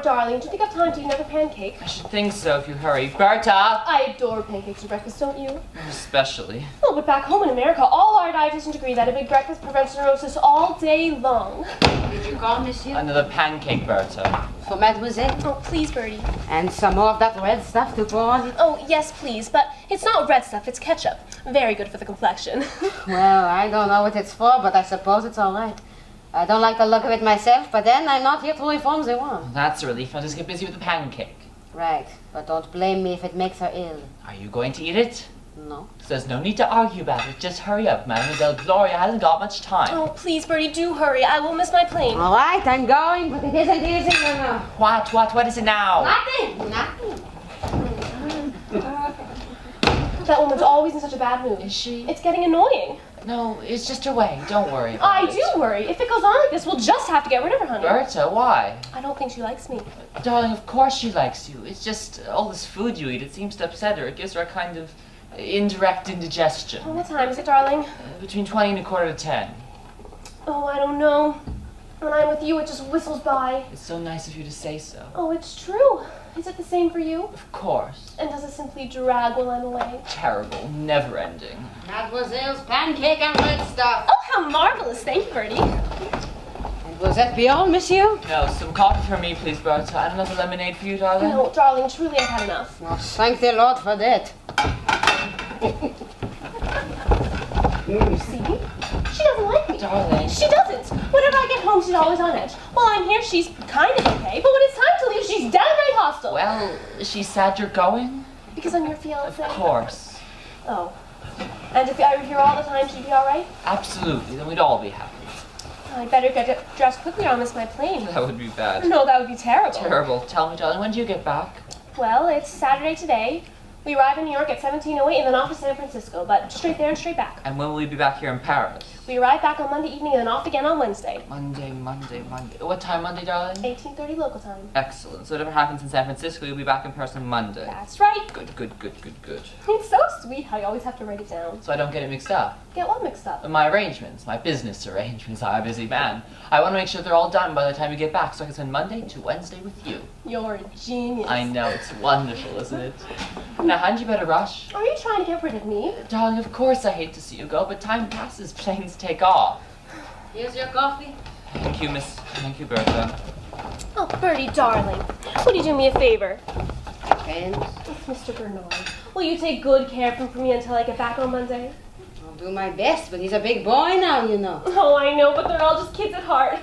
darling, do you think I have time to eat another pancake? I should think so if you hurry. Berta! I adore pancakes for breakfast, don't you? Especially. Oh, but back home in America, all our dietitians agree that a big breakfast prevents neurosis all day long. Did you call, monsieur? Another pancake, Berta. For mademoiselle? Oh, please, Bertie. And some more of that red stuff to pour on it? Oh, yes, please, but it's not red stuff, it's ketchup. Very good for the complexion. Well, I don't know what it's for, but I suppose it's all right. I don't like the look of it myself, but then I'm not here to reform the one. That's a relief. I'll just get busy with the pancake. Right, but don't blame me if it makes her ill. Are you going to eat it? No. So there's no need to argue about it. Just hurry up. Mademoiselle Gloria hasn't got much time. Oh, please, Bertie, do hurry. I will miss my plane. All right, I'm going, but it isn't easy, you know. What is it now? Nothing. That woman's always in such a bad mood. Is she? It's getting annoying. No, it's just her way. Don't worry about I it. do worry. If it goes on like this, we'll just have to get rid of her, honey. Berta, why? I don't think she likes me. Darling, of course she likes you. It's just all this food you eat. It seems to upset her. It gives her a kind of indirect indigestion. Oh, what time is it, darling? Between 20 and a quarter to 10. Oh, I don't know. When I'm with you, it just whistles by. It's so nice of you to say so. Oh, it's true. Is it the same for you? Of course. And does it simply drag while I'm away? Terrible. Never ending. Mademoiselle's pancake and red stuff. Oh, how marvelous. Thank you, Bertie. And will that be all, monsieur? No, some coffee for me, please, Berta. And another lemonade for you, darling. No, darling, truly I've had enough. Oh, thank the Lord for that. You see? She doesn't like me. Darling. She doesn't. Whenever I get home, she's always on edge. While I'm here, she's kind of okay, but when it's time to leave, she's downright hostile. Well, she's sad you're going? Because I'm your fiancé. Of course. Oh. And if I were here all the time, she'd be all right? Absolutely. Then we'd all be happy. I'd better get dressed quickly or I'll miss my plane. That would be bad. No, that would be terrible. Terrible. Tell me, darling, when do you get back? Well, it's Saturday today. We arrive in New York at 17:08 and then off to San Francisco, but straight there and straight back. And when will we be back here in Paris? We arrive back on Monday evening and then off again on Wednesday. Monday. What time Monday, darling? 18:30 local time. Excellent. So whatever happens in San Francisco, you'll be back in person Monday. That's right. Good. It's so sweet how you always have to write it down. So I don't get it mixed up. Get what mixed up? My arrangements, my business arrangements. I'm a busy man. I want to make sure they're all done by the time you get back so I can spend Monday to Wednesday with you. You're a genius. I know, it's wonderful, isn't it? Now, hadn't you better rush? Are you trying to get rid of me? Darling, of course I hate to see you go, but time passes, planes take off. Here's your coffee. Thank you, Miss. Thank you, Bertha. Oh, Bertie, darling. Would you do me a favor? Depends. It's Mr. Bernard. Will you take good care of him for me until I get back on Monday? I'll do my best, but he's a big boy now, you know. Oh, I know, but they're all just kids at heart.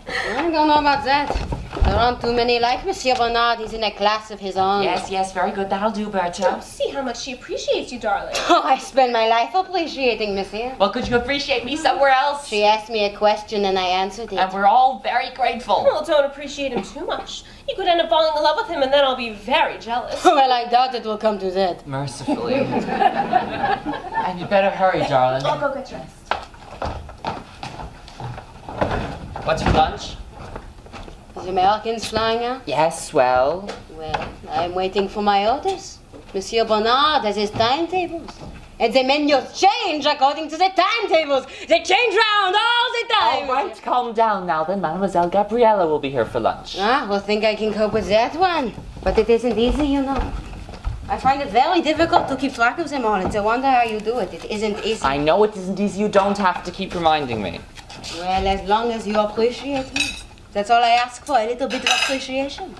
I don't know about that. There aren't too many like Monsieur Bernard. He's in a class of his own. Yes, very good. That'll do, Bertha. Oh, see how much she appreciates you, darling. Oh, I spend my life appreciating Monsieur. Well, could you appreciate me somewhere else? She asked me a question and I answered it. And we're all very grateful. Well, don't appreciate him too much. You could end up falling in love with him and then I'll be very jealous. Well, I doubt it will come to that. Mercifully. And you better hurry, darling. I'll go get dressed. What's for lunch? Is Americans flying out? Yes, well. Well, I'm waiting for my orders. Monsieur Bernard has his timetables. And the menus change according to the timetables. They change round all the time. All right, calm down now then. Mademoiselle Gabriella will be here for lunch. Ah, well, think I can cope with that one. But it isn't easy, you know. I find it very difficult to keep track of them all. It's a wonder how you do it. It isn't easy. I know it isn't easy. You don't have to keep reminding me. Well, as long as you appreciate me. That's all I ask for, a little bit of appreciation.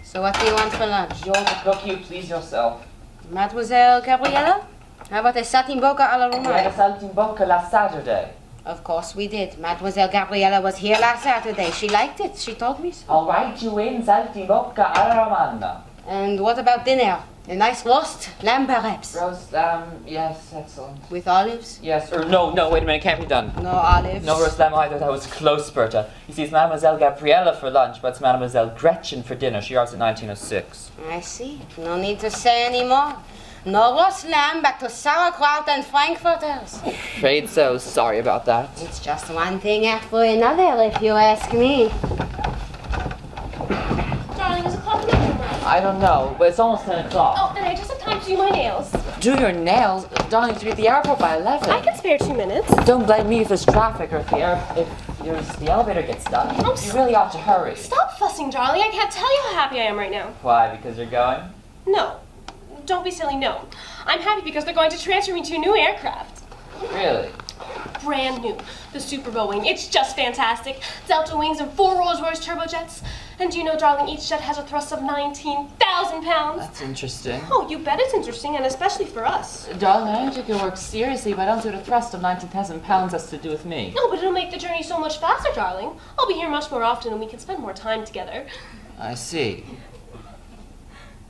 So what do you want for lunch? You want to cook, you please yourself. Mademoiselle Gabriella? How about a saltimbocca à la We had a romane? saltimbocca last Saturday. Of course we did. Mademoiselle Gabriella was here last Saturday. She liked it. She told me so. I'll write you in saltimbocca alla romana. And what about dinner? A nice roast lamb perhaps? Roast lamb, yes, excellent. With olives? Yes, or no, wait a minute, can't be done. No olives. No roast lamb either, that was close, Berta. You see, it's Mademoiselle Gabriella for lunch, but it's Mademoiselle Gretchen for dinner. She arrives at 19:06. I see. No need to say any more. No roast lamb, back to sauerkraut and frankfurters. Afraid so, sorry about that. It's just one thing after another, if you ask me. Darling, is a coffee maker right? I don't know, but it's almost 10 o'clock. Oh, and I just have time to do my nails. Do your nails? Darling, you have to be at the airport by 11. I can spare 2 minutes. Don't blame me if there's traffic or if The elevator gets stuck. Oh, You really ought to hurry. Stop fussing, darling. I can't tell you how happy I am right now. Why? Because you're going? No. Don't be silly, no. I'm happy because they're going to transfer me to a new aircraft. Really? Brand new. The Super Boeing. It's just fantastic. Delta wings and 4 Rolls-Royce turbojets. And do you know, darling, each jet has a thrust of 19,000 pounds. That's interesting. Oh, you bet it's interesting, and especially for us. Darling, I don't take your work seriously, but I don't see what a thrust of 19,000 pounds has to do with me. No, but it'll make the journey so much faster, darling. I'll be here much more often, and we can spend more time together. I see.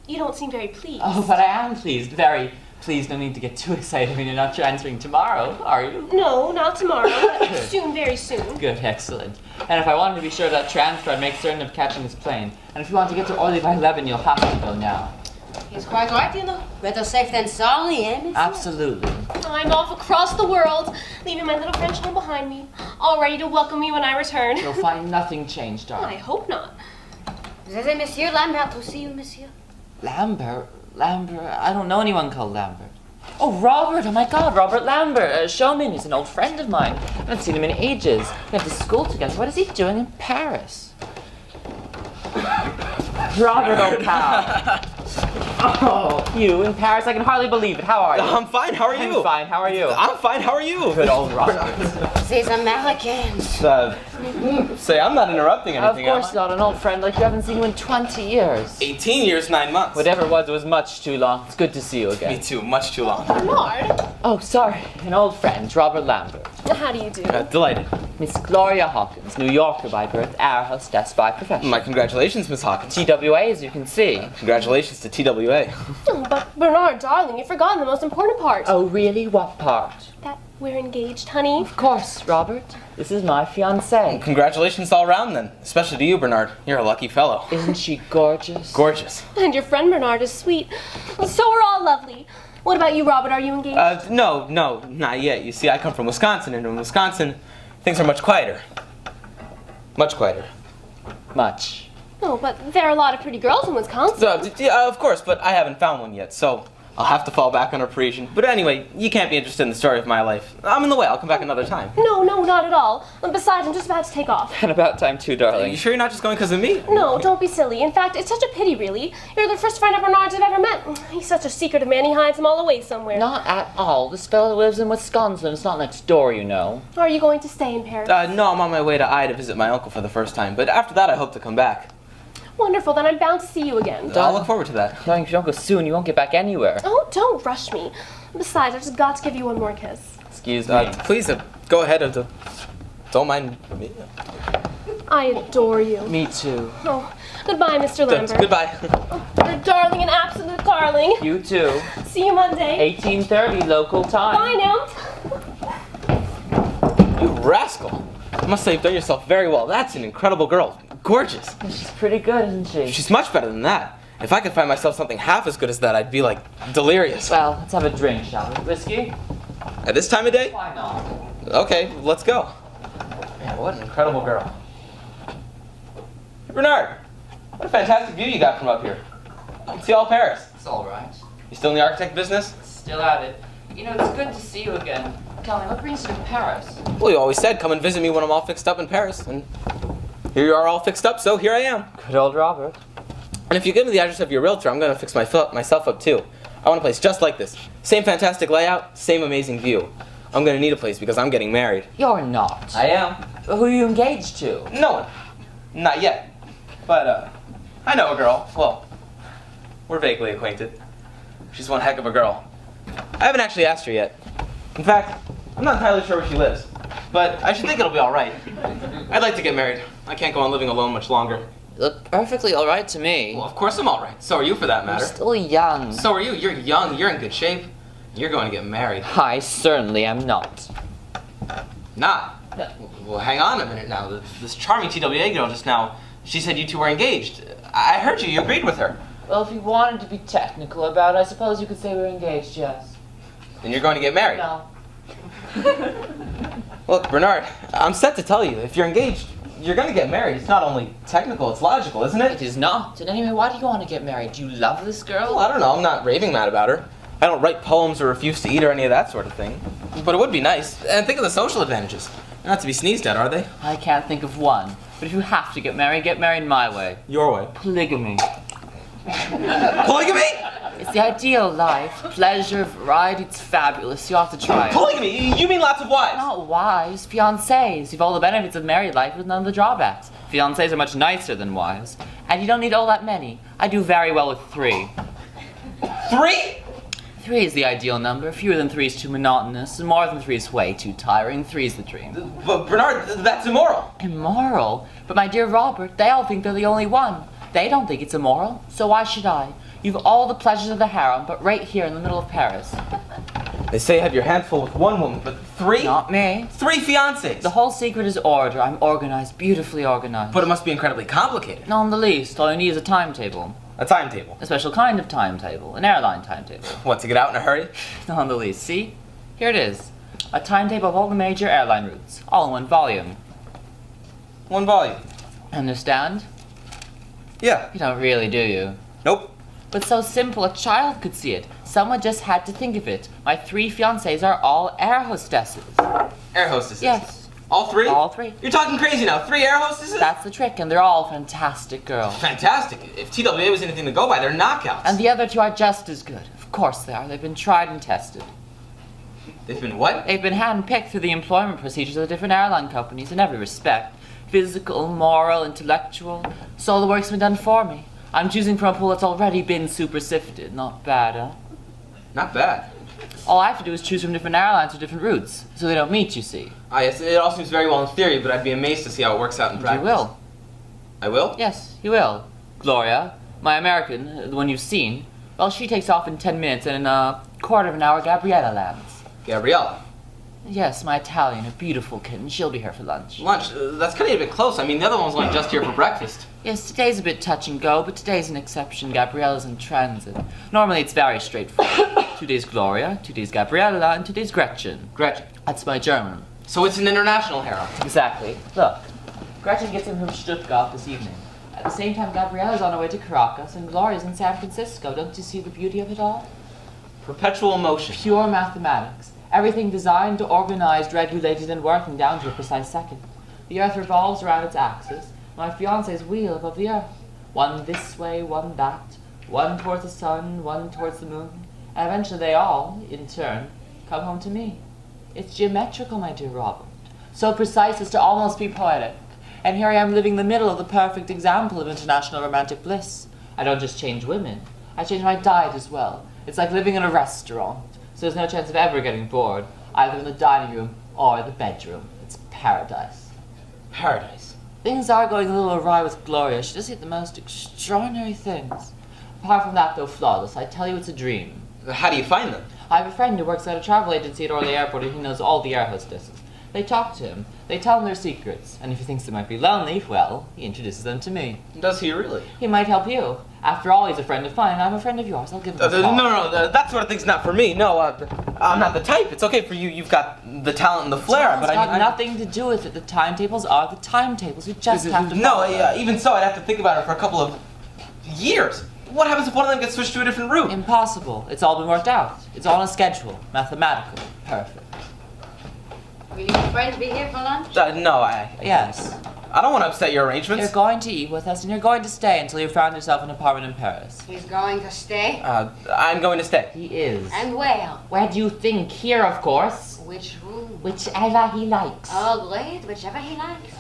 You don't seem very pleased. Oh, but I am pleased. Very pleased. No need to get too excited when you're not transferring tomorrow, are you? No, not tomorrow, but soon, very soon. Good, excellent. And if I wanted to be sure of that transfer, I'd make certain of catching this plane. And if you want to get to Orly by 11, you'll have to go now. He's quite right, you know. Better safe than sorry, eh, monsieur? Absolutely. I'm off across the world, leaving my little French home behind me, all ready to welcome me when I return. You'll find nothing changed, I darling. hope not. This is Monsieur Lambert to see you, monsieur. Lambert? I don't know anyone called Lambert. Oh, Robert! Oh my God, Robert Lambert, showman. He's an old friend of mine. I haven't seen him in ages. We went to school together. What is he doing in Paris? Robert, old pal. Oh, you in Paris? I can hardly believe it. How are you? I'm fine. How are you? I'm fine. How are you? I'm fine. How are you? Good old Robert. These Americans. Say, I'm not interrupting Of anything. course not. An old friend like you haven't seen you in 20 years. 18 years, 9 months. Whatever it was much too long. It's good to see you Me again. too. Much too long. Bernard, Oh, sorry. An old friend, Robert Lambert. how do you do? Delighted. Miss Gloria Hawkins, New Yorker by birth, air hostess by profession. My congratulations, Miss Hawkins. TWA, as you can see. Congratulations to TWA. Oh, but Bernard, darling, you've forgotten the most important part. Oh, really? What part? That we're engaged, honey. Of course, Robert. This is my fiancée. Congratulations all round then. Especially to you, Bernard. You're a lucky fellow. Isn't she gorgeous? Gorgeous. And your friend Bernard is sweet. So we're all lovely. What about you, Robert? Are you engaged? No, not yet. You see, I come from Wisconsin, and in Wisconsin, things are much quieter. Much quieter. Much. No, but there are a lot of pretty girls in Wisconsin. So, yeah, of course, but I haven't found one yet, so I'll have to fall back on a Parisian. But anyway, you can't be interested in the story of my life. I'm in the way. I'll come back another time. No, not at all. And besides, I'm just about to take off. And about time too, Are darling. you sure you're not just going because of me? No, don't be silly. In fact, it's such a pity, really. You're the first friend of Bernard's I've ever met. He's such a secretive man, he hides them all away somewhere. Not at all. This fellow lives in Wisconsin. It's not next door, you know. Are you going to stay in Paris? No, I'm on my way to Eye to visit my uncle for the first time. But after that, I hope to come back. Wonderful, then I'm bound to see you again. I'll look forward to that. Darling, if you don't go soon, you won't get back anywhere. Oh, don't rush me. Besides, I've just got to give you one more kiss. Excuse me. Please, go ahead. Don't mind me. I adore you. Me too. Oh, goodbye, Mr. Lambert. Goodbye. You're a darling, an absolute darling. You too. See you Monday. 18:30 local time. Bye now. You rascal. I must say you've done yourself very well. That's an incredible girl. Gorgeous. She's pretty good, isn't she? She's much better than that. If I could find myself something half as good as that, I'd be like delirious. Well, let's have a drink, shall we? Whiskey? At this time of day? Why not? Okay, let's go. Man, what an incredible girl. Hey, Bernard, what a fantastic view you got from up here. I can see all Paris. It's all right. You still in the architect business? Still at it. You know, it's good to see you again. Tell me, what brings you to Paris? Well, you always said come and visit me when I'm all fixed up in Paris. And here you are all fixed up, so here I am. Good old Robert. And if you give me the address of your realtor, I'm going to fix myself up too. I want a place just like this. Same fantastic layout, same amazing view. I'm going to need a place because I'm getting married. You're not. I am. Who are you engaged to? No one. Not yet. But, I know a girl. Well, we're vaguely acquainted. She's one heck of a girl. I haven't actually asked her yet. In fact, I'm not entirely sure where she lives. But I should think it'll be all right. I'd like to get married. I can't go on living alone much longer. You look perfectly all right to me. Well, of course I'm all right. So are you, for that You're matter. still young. So are you. You're young. You're in good shape. You're going to get married. I certainly am not. Not. Well, hang on a minute now. This charming TWA girl just now, she said you two were engaged. I heard you. You agreed with her. Well, if you wanted to be technical about it, I suppose you could say we're engaged, yes. Then you're going to get married. No. Look, Bernard, I'm set to tell you, if you're engaged, you're going to get married. It's not only technical, it's logical, isn't It it? is not. And anyway, why do you want to get married? Do you love this girl? Well, I don't know. I'm not raving mad about her. I don't write poems or refuse to eat or any of that sort of thing. But it would be nice. And think of the social advantages. Not to be sneezed at, are they? I can't think of one. But if you have to get married my way. Your way. Polygamy. Polygamy? It's the ideal life. Pleasure, variety, it's fabulous. You have to try it. Polygamy? You mean lots of wives? Not wives, fiancés. You've all the benefits of married life with none of the drawbacks. Fiancés are much nicer than wives. And you don't need all that many. I do very well with 3. 3? 3 is the ideal number. Fewer than 3 is too monotonous, and more than 3 is way too tiring. 3 is the dream. But Bernard, that's immoral. Immoral? But my dear Robert, they all think they're the only one. They don't think it's immoral, so why should I? You've all the pleasures of the harem, but right here in the middle of Paris. They say you have your hands full with one woman, but 3? Not me. 3 fiancés. The whole secret is order. I'm organized, beautifully organized. But it must be incredibly complicated. Not in the least. All you need is a timetable. A timetable. A special kind of timetable. An airline timetable. What, to get out in a hurry? Not in the least. See? Here it is. A timetable of all the major airline routes. All in one volume. 1 volume. Understand? Yeah. You don't really, do you? Nope. But so simple, a child could see it. Someone just had to think of it. My 3 fiancés are all air hostesses. Air hostesses? Yes. All 3? All 3. You're talking crazy now. 3 air hostesses? That's the trick, and they're all fantastic girls. Fantastic. If TWA was anything to go by, they're knockouts. And the other 2 are just as good. Of course they are. They've been tried and tested. They've been what? They've been hand-picked through the employment procedures of the different airline companies in every respect. Physical, moral, intellectual. So all the work's been done for me. I'm choosing from a pool that's already been super-sifted. Not bad, huh? Not bad. All I have to do is choose from different airlines or different routes, so they don't meet, you see. Ah, yes, it all seems very well in theory, but I'd be amazed to see how it works out in practice. You will. I will? Yes, you will. Gloria, my American, the one you've seen, well, she takes off in 10 minutes, and in a quarter of an hour, Gabriella lands. Gabriella. Yes, my Italian, a beautiful kitten. She'll be here for lunch. Lunch? That's kind of a bit close. I mean, the other one was only just here for breakfast. Yes, today's a bit touch and go, but today's an exception. Gabriella's in transit. Normally it's very straightforward. 2 days Gloria, 2 days Gabriella, and 2 days Gretchen. Gretchen. That's my German. So it's an international harem. Exactly. Look, Gretchen gets in from Stuttgart this evening. At the same time, Gabriella's on her way to Caracas, and Gloria's in San Francisco. Don't you see the beauty of it all? Perpetual motion. Pure mathematics. Everything designed, organized, regulated, and working down to a precise second. The Earth revolves around its axis. My fiancé's wheel above the Earth. One this way, one that. One towards the sun, one towards the moon. And eventually they all, in turn, come home to me. It's geometrical, my dear Robert. So precise as to almost be poetic. And here I am living in the middle of the perfect example of international romantic bliss. I don't just change women. I change my diet as well. It's like living in a restaurant. So there's no chance of ever getting bored, either in the dining room or the bedroom. It's paradise. Paradise. Things are going a little awry with Gloria. She does hit the most extraordinary things. Apart from that, though flawless, I tell you it's a dream. How do you find them? I have a friend who works at a travel agency at Orly Airport and he knows all the air hostesses. They talk to him, they tell him their secrets, and if he thinks they might be lonely, well, he introduces them to me. Does he really? He might help you. After all, he's a friend of mine, and I'm a friend of yours. I'll give him a call. No, that sort of thing's not for me. No, I'm not the type. It's okay for you. You've got the talent and the flair, but it's got nothing to do with it. The timetables are the timetables. You just have to follow them. Even so, I'd have to think about it for a couple of years. What happens if one of them gets switched to a different route? Impossible. It's all been worked out. It's all on a schedule. Mathematical. Perfect. Will your friends be here for lunch? No, Yes. I don't want to upset your arrangements. You're going to eat with us, and you're going to stay until you've found yourself an apartment in Paris. He's going to stay? I'm going to stay. He is. And where? Where do you think? Here, of course. Which room? Whichever he likes. Oh, great. Whichever he likes.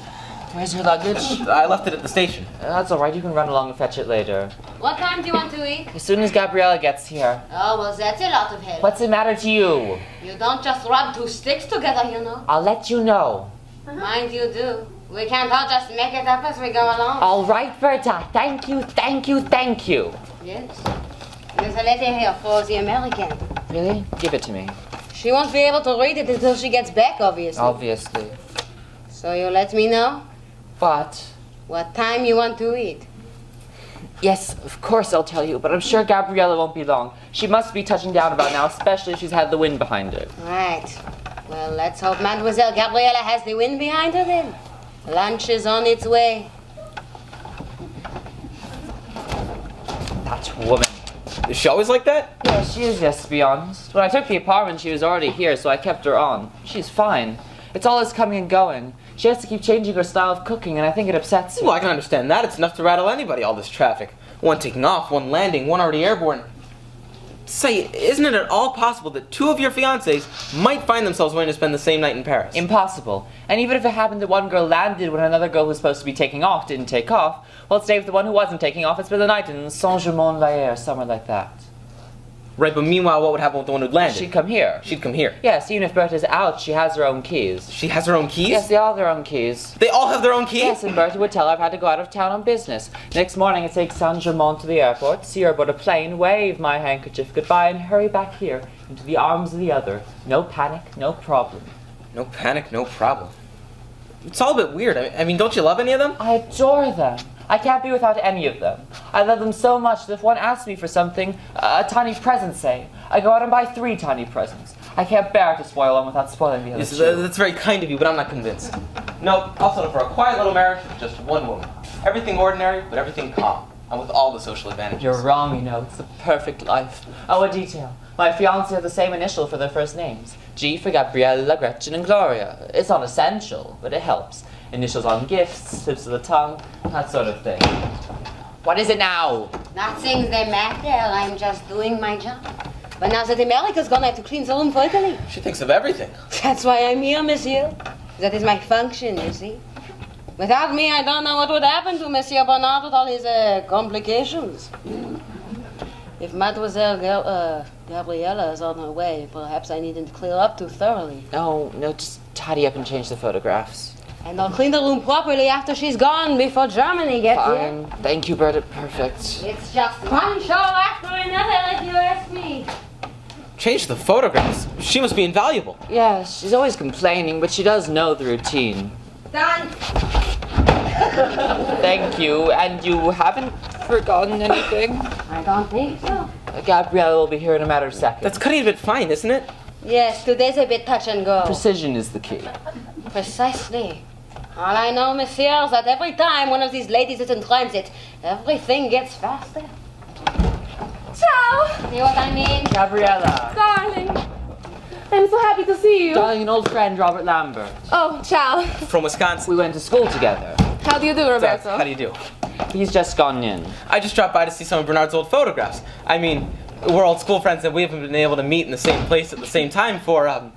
Where's your luggage? I left it at the station. That's all right. You can run along and fetch it later. What time do you want to eat? As soon as Gabriella gets here. Oh, well, that's a lot of help. What's the matter to you? You don't just rub 2 sticks together, you know. I'll let you know. Mind you do. We can't all just make it up as we go along. All right, Berta. Thank you, thank you, thank you. Yes. There's a letter here for the American. Really? Give it to me. She won't be able to read it until she gets back, obviously. Obviously. So you let me know But... what time you want to eat. Yes, of course I'll tell you, but I'm sure Gabriella won't be long. She must be touching down about now, especially if she's had the wind behind her. Right. Well, let's hope Mademoiselle Gabriella has the wind behind her then. Lunch is on its way. That woman. Is she always like that? Yeah, she is, yes, to be honest. When I took the apartment, she was already here, so I kept her on. She's fine. It's all this coming and going. She has to keep changing her style of cooking, and I think it upsets me. Well, I can understand that. It's enough to rattle anybody, all this traffic. One taking off, one landing, one already airborne. Say, isn't it at all possible that two of your fiancés might find themselves wanting to spend the same night in Paris? Impossible. And even if it happened that one girl landed when another girl who was supposed to be taking off didn't take off, well, stay with the one who wasn't taking off and spend the night in Saint-Germain-en-Laye or somewhere like that. Right, but meanwhile, what would happen with the one who'd landed? She'd come here. She'd come here. Yes, even if Berta's out, she has her own keys. She has her own keys? Yes, they all have their own keys. They all have their own keys? Yes, and Berta would tell her I've had to go out of town on business. Next morning I take Saint-Germain to the airport, see her aboard a plane, wave my handkerchief goodbye, and hurry back here, into the arms of the other. No panic, no problem. No panic, no problem. It's all a bit weird. I mean, don't you love any of them? I adore them. I can't be without any of them. I love them so much that if one asks me for something, a tiny present say, I go out and buy 3 tiny presents. I can't bear to spoil one without spoiling the other Yes, 2. that's very kind of you, but I'm not convinced. No, I'll settle for a quiet little marriage with just one woman. Everything ordinary, but everything calm, and with all the social advantages. You're wrong, you know. It's the perfect life. Oh, a detail. My fiancé have the same initial for their first names. G for Gabriella, Gretchen, and Gloria. It's not essential, but it helps. Initials on gifts, slips of the tongue, that sort of thing. What is it now? Nothing the matter. I'm just doing my job. But now that America's gone, I have to clean the room for Italy. She thinks of everything. That's why I'm here, monsieur. That is my function, you see. Without me, I don't know what would happen to Monsieur Bernard with all his complications. If Mademoiselle Gabriella is on her way, perhaps I needn't clear up too thoroughly. No, just tidy up and change the photographs. And I'll clean the room properly after she's gone, before Germany gets here. Fine. Thank you, Berta. Perfect. It's just one show after another, if you ask me. Change the photographs. She must be invaluable. Yes, she's always complaining, but she does know the routine. Done. Thank you. And you haven't forgotten anything? I don't think so. Gabriella will be here in a matter of seconds. That's cutting a bit fine, isn't it? Yes, today's a bit touch and go. Precision is the key. Precisely. All I know, monsieur, is that every time one of these ladies is in transit, everything gets faster. Ciao! See what I mean? Gabriella. Darling. I'm so happy to see you. Darling, an old friend, Robert Lambert. Oh, ciao. From Wisconsin. We went to school together. How do you do, Roberto? How do you do? He's just gone in. I just dropped by to see some of Bernard's old photographs. I mean, we're old school friends and we haven't been able to meet in the same place at the same time for,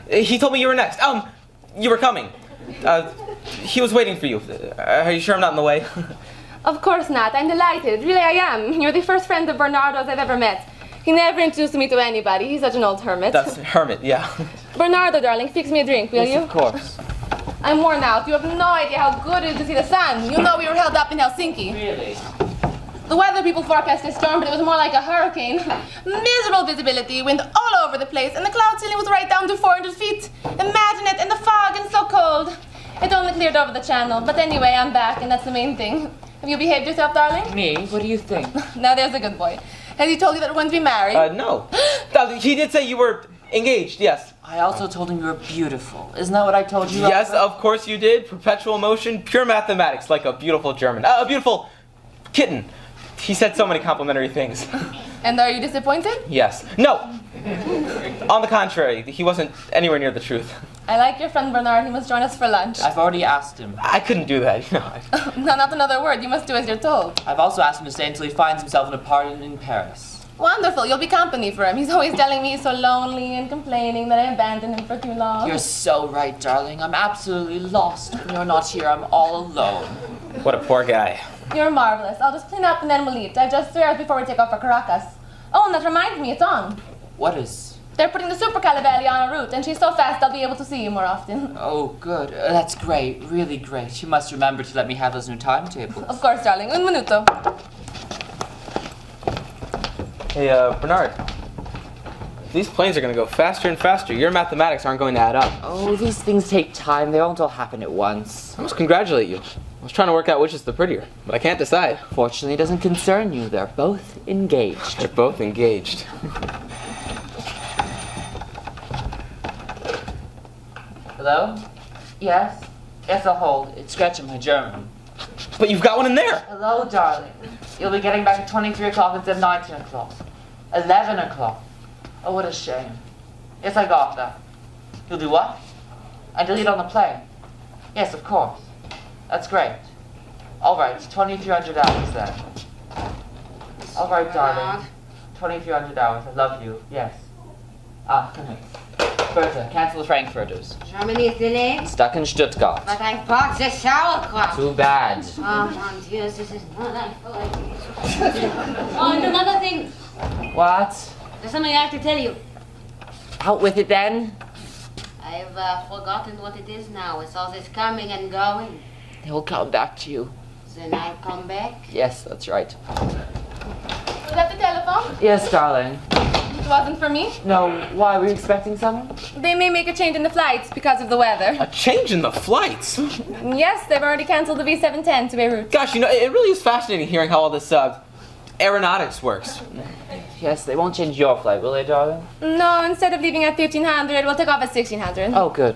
he told me you were next. You were coming. He was waiting for you. Are you sure I'm not in the way? Of course not. I'm delighted. Really, I am. You're the first friend of Bernardo's I've ever met. He never introduced me to anybody. He's such an old hermit. That's hermit, yeah. Bernardo, darling, fix me a drink, will Yes, you? of course. I'm worn out. You have no idea how good it is to see the sun. You know we were held up in Helsinki. Really? The weather people forecast a storm, but it was more like a hurricane. Miserable visibility, wind all over the place, and the cloud ceiling was right down to 400 feet. Imagine it in the fog and so cold. It only cleared over the channel, but anyway, I'm back, and that's the main thing. Have you behaved yourself, darling? Me? What do you think? Now there's a good boy. Has he told you that we're going to be married? No. He did say you were engaged, yes. I also told him you were beautiful. Isn't that what I told you? Yes, Robert? of course you did. Perpetual motion, pure mathematics, like a beautiful German. A beautiful kitten. He said so many complimentary things. And are you disappointed? Yes. No. On the contrary, he wasn't anywhere near the truth. I like your friend Bernard. He must join us for lunch. I've already asked him. I couldn't do that, you know. No, not another word. You must do as you're told. I've also asked him to stay until he finds himself an apartment in Paris. Wonderful. You'll be company for him. He's always telling me he's so lonely and complaining that I abandoned him for too long. You're so right, darling. I'm absolutely lost. When you're not here, I'm all alone. What a poor guy. You're marvelous. I'll just clean up and then we'll eat. I've just 3 hours before we take off for Caracas. Oh, and that reminds me, it's on. What is? They're putting the Supercalibelli on en route, and she's so fast I'll be able to see you more often. Oh, good. That's great. Really great. You must remember to let me have those new timetables. Of course, darling. Un minuto. Hey, Bernard. These planes are going to go faster and faster. Your mathematics aren't going to add up. Oh, these things take time. They don't all happen at once. I must congratulate you. I was trying to work out which is the prettier, but I can't decide. Fortunately, it doesn't concern you. They're both engaged. They're both engaged. Hello? Yes? Yes, I'll hold. It's Gretchen, my German. But you've got one in there! Hello, darling. You'll be getting back at 23 o'clock instead of 19 o'clock. 11 o'clock. Oh, what a shame. Yes, I got that. You'll do what? And delete on the plane? Yes, of course. That's great. All right, 2,300 hours then. All right, darling. 2,300 hours. I love you. Yes. Ah, come here. Bertha, cancel the Frankfurters. Germany is delayed. Stuck in Stuttgart. But I bought the sauerkraut. Too bad. Oh, mon Dieu, this is not like Oh, and another thing. What? There's something I have to tell you. Out with it then. I've forgotten what it is now. It's all this coming and going. They will come back to you. Then I come back. Yes, that's right. Was that the telephone? Yes, darling. It wasn't for me. No, why? Were you expecting someone? They may make a change in the flights because of the weather. A change in the flights? Yes, they've already cancelled the V710 to Beirut. Gosh, you know, it really is fascinating hearing how all this aeronautics works. Yes, they won't change your flight, will they, darling? No, instead of leaving at 1500, we'll take off at 1600. Oh, good.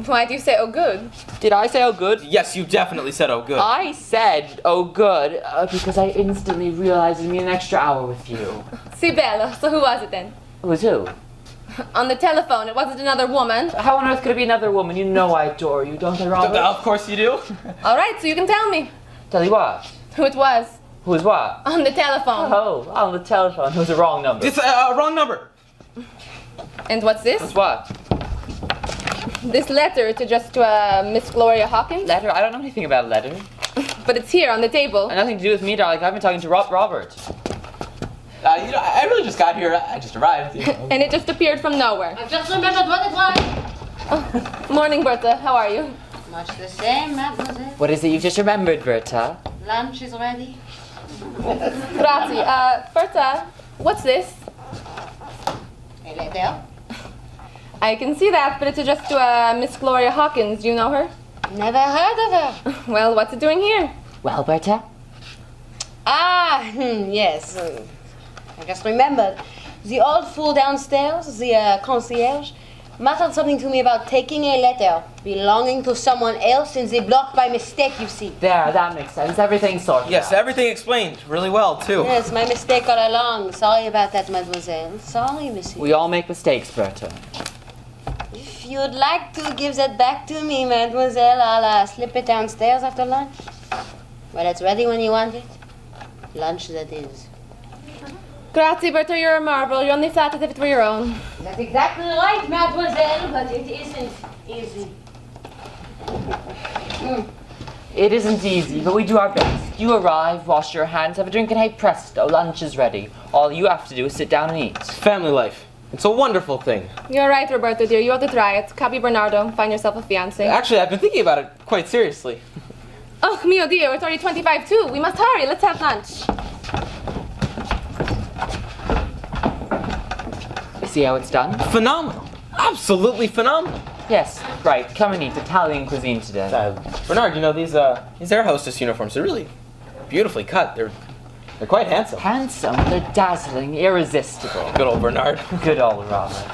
Why do you say, oh, good? Did I say oh good? Yes, you definitely said oh good. I said oh good because I instantly realized it'd be an extra hour with you. Si bello. So who was it then? Who's who? On the telephone, it wasn't another woman. How on earth could it be another woman? You know I adore you, don't I, Robert? Of course you do. All right, so you can tell me Tell you what. who it was Who's what? on the telephone. Oh, on the telephone. It was a wrong number. It's wrong number. And what's this? What's what? This letter to Miss Gloria Hawkins? Letter? I don't know anything about a letter. But it's here on the table. And nothing to do with me, darling. I've been talking to Robert. You know, I really just got here. I just arrived. You know. And it just appeared from nowhere. I just remembered what it was. Morning, Bertha. How are you? Much the same, mademoiselle. What is it you've just remembered, Bertha? Lunch is ready. Grazie. Bertha, what's this? A letter. I can see that, but it's addressed to Miss Gloria Hawkins. Do you know her? Never heard of her. Well, what's it doing here? Well, Bertha? Yes. I just remembered. The old fool downstairs, the concierge, muttered something to me about taking a letter belonging to someone else in the block by mistake, you see. There, that makes sense. Everything's sorted Yes, out. everything explained really well, too. Yes, my mistake all along. Sorry about that, mademoiselle. Sorry, monsieur. We all make mistakes, Bertha. If you'd like to give that back to me, mademoiselle, I'll slip it downstairs after lunch. Well, it's ready when you want it. Lunch, that is. Grazie, Bertha. You're a marvel. You're only flat as if it were your own. That's exactly right, mademoiselle, but it isn't easy. It isn't easy, but we do our best. You arrive, wash your hands, have a drink, and hey presto, lunch is ready. All you have to do is sit down and eat. Family life. It's a wonderful thing. You're right, Roberta, dear. You ought to try it. Copy Bernardo. Find yourself a fiancé. Actually, I've been thinking about it quite seriously. Oh, mio Dio. It's already 25 too. We must hurry. Let's have lunch. See how it's done? Phenomenal. Absolutely phenomenal. Yes, right. Come and eat Italian cuisine today. Bernard, you know, these air hostess uniforms are really beautifully cut. They're quite handsome. Handsome, they're dazzling, irresistible. Good old Bernard. Good old Robert.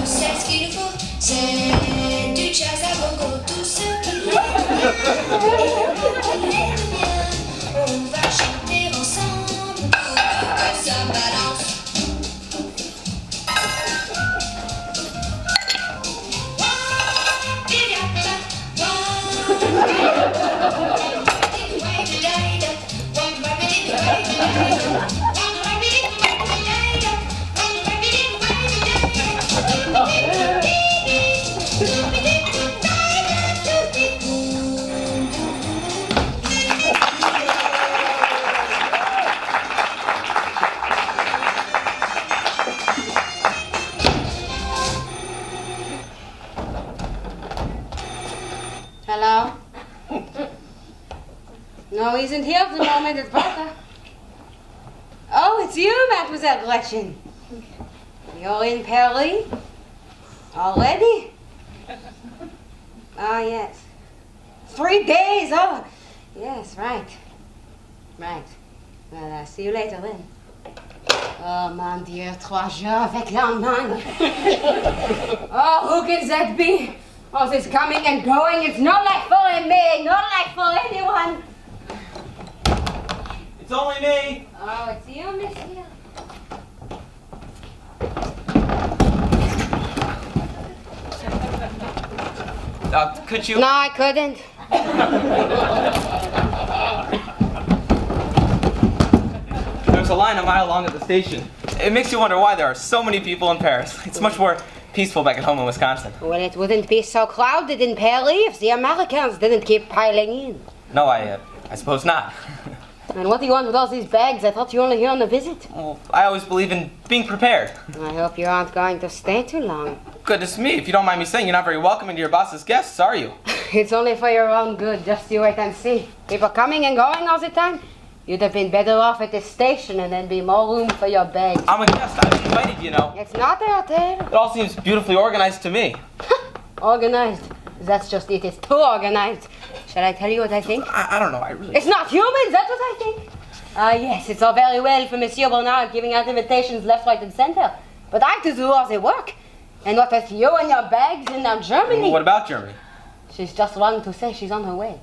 C'est ce qu'il faut, c'est du jazz à bongo, tout ce qu'il faut. On va chanter ensemble pour que ça balance. No, he isn't here at the moment, it's Bertha. Oh, it's you, Mademoiselle Gretchen. You're in Paris? Already? Ah, yes. 3 days, oh. Yes, right. Right. Well, I'll see you later then. Oh, mon Dieu, 3 jours avec l'Allemagne. Oh, who can that be? Oh, this coming and going, it's not like for me, not like for anyone. It's only me. Oh, it's you, monsieur. Could you? No, I couldn't. There's a line a mile long at the station. It makes you wonder why there are so many people in Paris. It's much more peaceful back at home in Wisconsin. Well, it wouldn't be so crowded in Paris if the Americans didn't keep piling in. No, I suppose not. And what do you want with all these bags? I thought you were only here on a visit. Well, I always believe in being prepared. I hope you aren't going to stay too long. Goodness me, if you don't mind me saying, you're not very welcoming to your boss's guests, are you? It's only for your own good. Just you wait and see. People coming and going all the time. You'd have been better off at the station and there'd be more room for your bags. I'm a guest. I've been invited, you know. It's not a hotel. It all seems beautifully organized to me. Organized. That's just it. It's too organized. Shall I tell you what I think? I don't know. I really. It's not humans, that's what I think. Ah, yes, it's all very well for Monsieur Bernard giving out invitations left, right, and center. But I have to do all the work. And what with you and your bags in now Germany? What about Germany? She's just wrong to say she's on her way.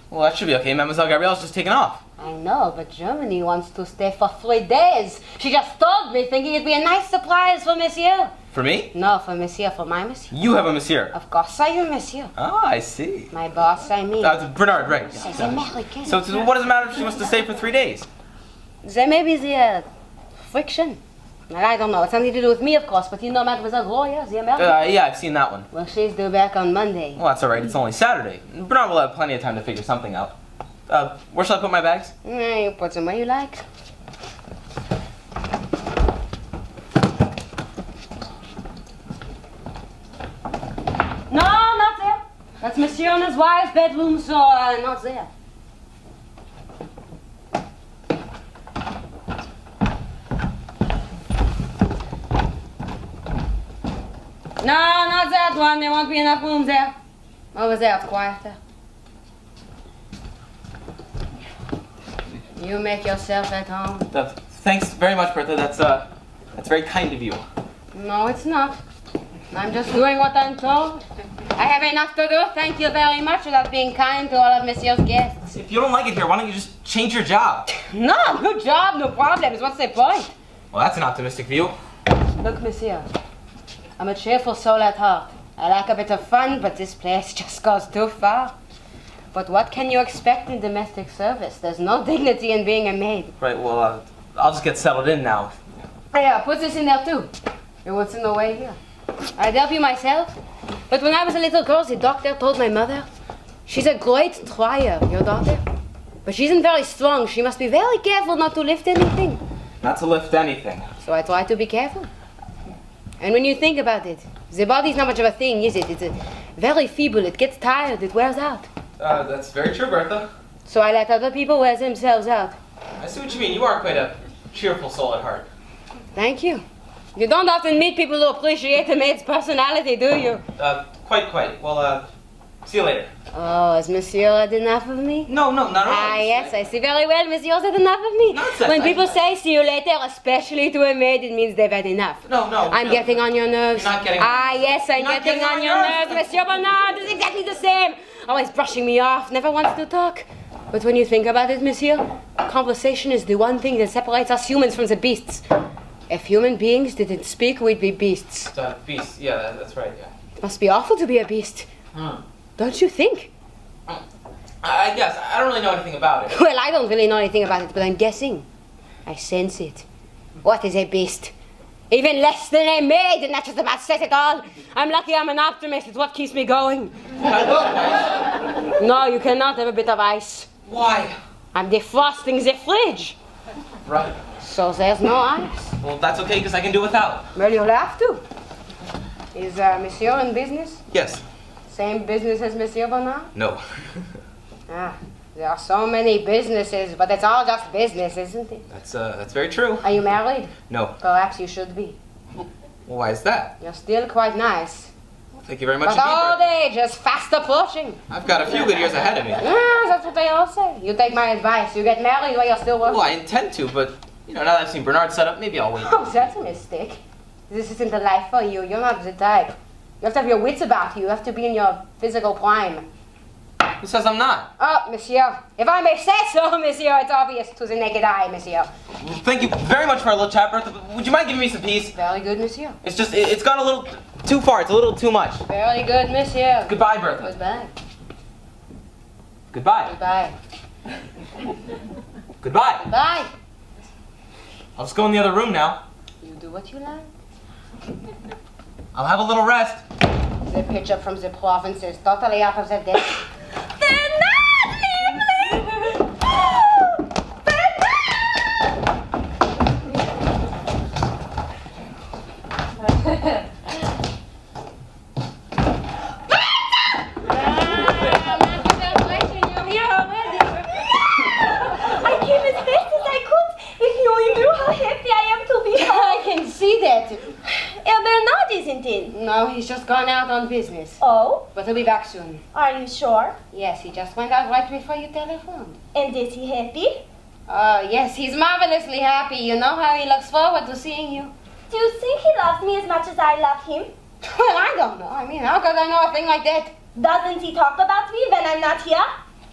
Well, that should be okay. Mademoiselle Gabrielle's just taken off. I know, but Germany wants to stay for 3 days. She just told me, thinking it'd be a nice surprise for Monsieur. For me? No, for Monsieur, for my Monsieur. You have a monsieur. Of course I am, Monsieur. Ah, I see. My boss, I mean. Bernard, right. She's American. So what does it matter if she wants to stay for 3 days? There may be the friction. I don't know. It's nothing to do with me, of course, but you know Mademoiselle Gloria, the American. Yeah, I've seen that one. Well, she's due back on Monday. Well, that's all right. It's only Saturday. Bernard will have plenty of time to figure something out. Where shall I put my bags? You put them where you like. No, not there. That's Monsieur and his wife's bedroom, so not there. No, not that one. There won't be enough room there. Over there, it's quieter. You make yourself at home. Thanks very much, Bertha. That's very kind of you. No, it's not. I'm just doing what I'm told. I have enough to do, thank you very much, without being kind to all of Monsieur's guests. If you don't like it here, why don't you just change your job? No, good job, no problems. What's the point? Well, that's an optimistic view. Look, Monsieur, I'm a cheerful soul at heart. I like a bit of fun, but this place just goes too far. But what can you expect in domestic service? There's no dignity in being a maid. Right, well, I'll just get settled in now. Yeah, put this in there too. It was in the way here. I'd help you myself. But when I was a little girl, the doctor told my mother, she's a great trier, your daughter. But she isn't very strong. She must be very careful not to lift anything. Not to lift anything. So I try to be careful. And when you think about it, the body's not much of a thing, is it? It's very feeble. It gets tired. It wears out. That's very true, Bertha. So I let other people wear themselves out. I see what you mean. You are quite a cheerful soul at heart. Thank you. You don't often meet people who appreciate a maid's personality, do you? Quite. Well, see you later. Oh, has Monsieur had enough of me? No, not at all. Ah, yes, I see very well. Monsieur's had enough of me. Nonsense. When people say see you later, especially to a maid, it means they've had enough. No. I'm getting on your nerves. You're not getting on my Ah, nerves. yes, I'm You're not getting on your nerves. Monsieur Bernard is exactly the same. Always brushing me off, never wants to talk. But when you think about it, Monsieur, conversation is the one thing that separates us humans from the beasts. If human beings didn't speak, we'd be beasts. Beast. Yeah, that's right. Yeah. It must be awful to be a beast. Don't you think? I guess. I don't really know anything about it. Well, I don't really know anything about it, but I'm guessing. I sense it. What is a beast? Even less than a maid, and that just about says it all. I'm lucky I'm an optimist. It's what keeps me going. No, you cannot have a bit of ice. Why? I'm defrosting the fridge. Right. So there's no ice. Well, that's okay, because I can do without. Well, you'll have to. Is Monsieur in business? Yes. Same business as Monsieur Bernard? No. Ah, There are so many businesses, but it's all just business, isn't it? That's very true. Are you married? No. Perhaps you should be. Well, why is that? You're still quite nice. Well, thank you very much But indeed, old Bertha. age is fast approaching. I've got a few good years ahead of me. Yeah, that's what they all say. You take my advice. You get married while you're still working. Well, I intend to, but, now that I've seen Bernard set up, maybe I'll wait. Oh, that's a mistake. This isn't the life for you. You're not the type. You have to have your wits about you. You have to be in your physical prime. Who says I'm not? Oh, monsieur. If I may say so, monsieur, it's obvious to the naked eye, monsieur. Well, thank you very much for our little chat, Bertha. But would you mind giving me some peace? Very good, monsieur. It's just, it's gone a little too far. It's a little too much. Very good, monsieur. Goodbye, Bertha. Goodbye. Goodbye. Goodbye. Goodbye. Goodbye. I'll just go in the other room now. You do what you like. I'll have a little rest. The picture from the province is totally out of the depth. Bernard, Liebling! Bernard! I came as fast as I could. If you only knew how happy I am to be home. I can see that. Bernard isn't in. No, he's just gone out on business. Oh, But he'll be back soon. are you sure? Yes, he just went out right before you telephoned. And is he happy? Yes, he's marvelously happy. You know how he looks forward to seeing you. Do you think he loves me as much as I love him? Well, I don't know. I mean, how could I know a thing like that? Doesn't he talk about me when I'm not here?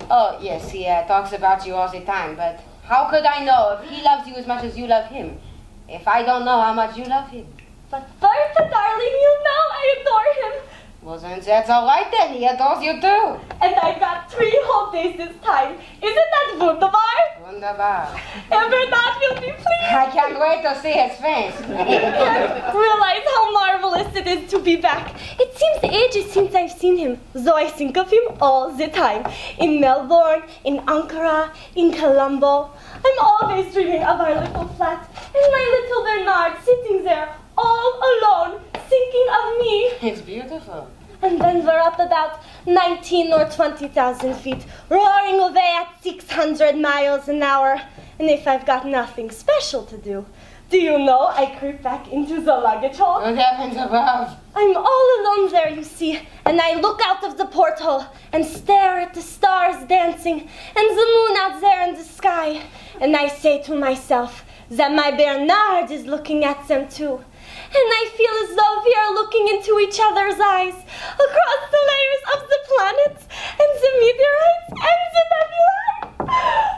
Oh, yes, he talks about you all the time, but how could I know if he loves you as much as you love him? If I don't know how much you love him. But Bertha, darling, you know I adore him. Well, then that's all right then. He adores you too. And I've got 3 whole days this time. Isn't that wunderbar? Wunderbar. And Bernard will be pleased. I can't wait to see his face. Can't realize how marvelous it is to be back. It seems ages since I've seen him, though I think of him all the time. In Melbourne, in Ankara, in Colombo. I'm always dreaming of our little flat and my little Bernard sitting there all alone, thinking of me. It's beautiful. And then we're up about 19 or 20,000 feet, roaring away at 600 miles an hour. And if I've got nothing special to do, do you know I creep back into the luggage hole? Good heavens above. I'm all alone there, you see, and I look out of the porthole and stare at the stars dancing and the moon out there in the sky. And I say to myself that my Bernard is looking at them too. And I feel as though we are looking into each other's eyes, across the layers of the planets and the meteorites and the nebulae.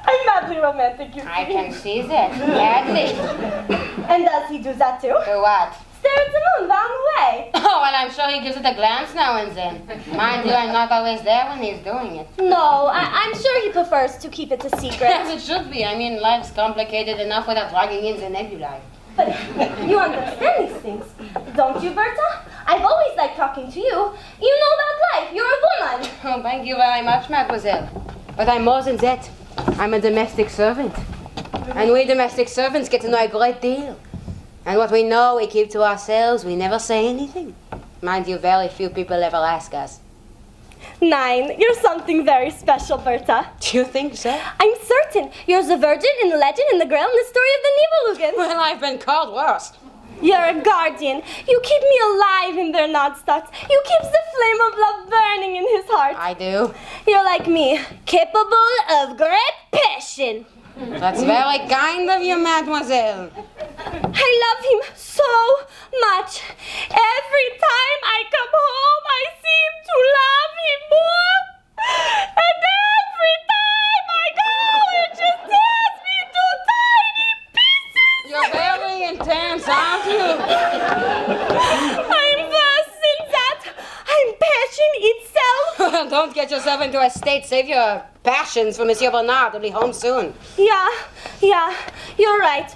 I'm madly romantic, you see. I can see that. Madly. And does he do that too? Do what? Stare at the moon down the way. Oh, well, I'm sure he gives it a glance now and then. Mind you, I'm not always there when he's doing it. No, I'm sure he prefers to keep it a secret. As it should be. I mean, life's complicated enough without dragging in the nebulae. But you understand these things, don't you, Bertha? I've always liked talking to you. You know about life. You're a woman. Oh, thank you very much, mademoiselle. But I'm more than that. I'm a domestic servant. And we domestic servants get to know a great deal. And what we know, we keep to ourselves. We never say anything. Mind you, very few people ever ask us. 9, you're something very special, Bertha. Do you think so? I'm certain. You're the virgin in the legend, in the grail, in the story of the Nibelungen. Well, I've been called worse. You're a guardian. You keep me alive in Bernard's thoughts. You keep the flame of love burning in his heart. I do. You're like me, capable of great passion. That's very kind of you, mademoiselle. I love him so much. Every time I come home, I seem to love him more. And every time I go, it just tears me to tiny pieces. You're very intense, aren't you? I'm worse than that. I'm passion itself. Well, don't get yourself into a state. Save your passions for Monsieur Bernard. He'll be home soon. Yeah, you're right.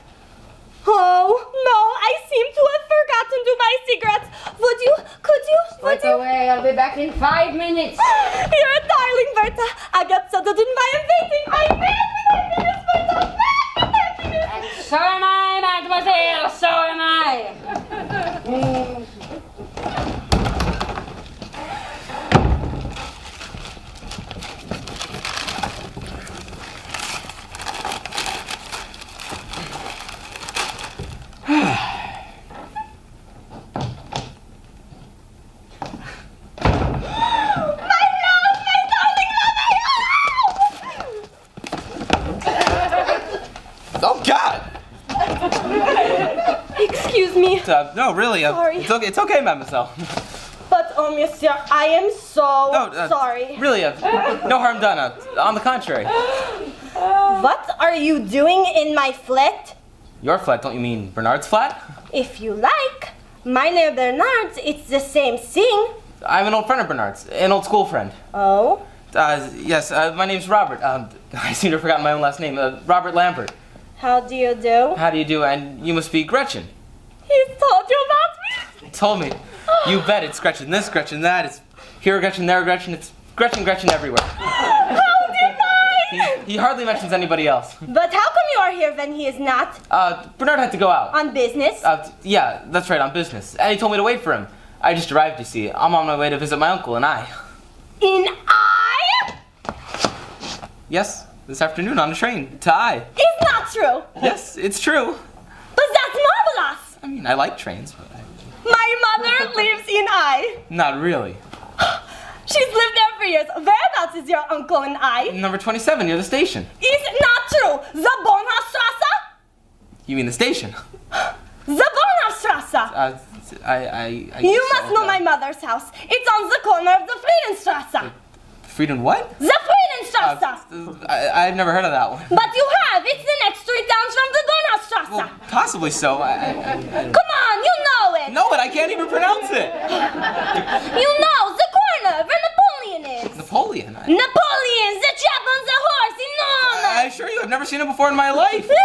Oh, no, I seem to have forgotten to buy cigarettes. Could you? Wait away, I'll be back in 5 minutes. You're a darling, Bertha. I got settled in my waiting. I'm mad with happiness, Bertha. Mad with happiness. And so am I, mademoiselle. So am I. No, really. Sorry. It's okay, mademoiselle. But, oh, monsieur, I am so sorry. Really, no harm done. On the contrary. What are you doing in my flat? Your flat, don't you mean Bernard's flat? If you like. Mine and Bernard's, it's the same thing. I'm an old friend of Bernard's, an old school friend. Oh? Yes, my name's Robert. I seem to have forgotten my own last name. Robert Lambert. How do you do? How do you do? And you must be Gretchen. He told you about me? Told me. You bet it's Gretchen this, Gretchen that. It's here Gretchen, there Gretchen. It's Gretchen everywhere. How did I? He hardly mentions anybody else. But how come you are here when he is not? Bernard had to go out. On business? Yeah, that's right, on business. And he told me to wait for him. I just arrived, you see. I'm on my way to visit my uncle and I. In I? Yes, this afternoon on a train to I. It's not true. Yes, it's true. But that's marvelous. I mean, I like trains, but My mother lives in I. not really. She's lived there for years. Whereabouts is your uncle and I? Number 27 near the station. It's not true. The Bonhoefstrasse? You mean the station? The Bonhoefstrasse. You must know my mother's house. It's on the corner of the Friedenstrasse. Freedom what? The Friedenstrasse. I've never heard of that one. But you have. It's the next street down from the Donaustrasse. Well, possibly so. Come on, you know it. No, but I can't even pronounce it. You know, the corner where Napoleon is. Napoleon. Napoleon, the chap on the horse, enormous. I assure you, I've never seen him before in my life. Liar!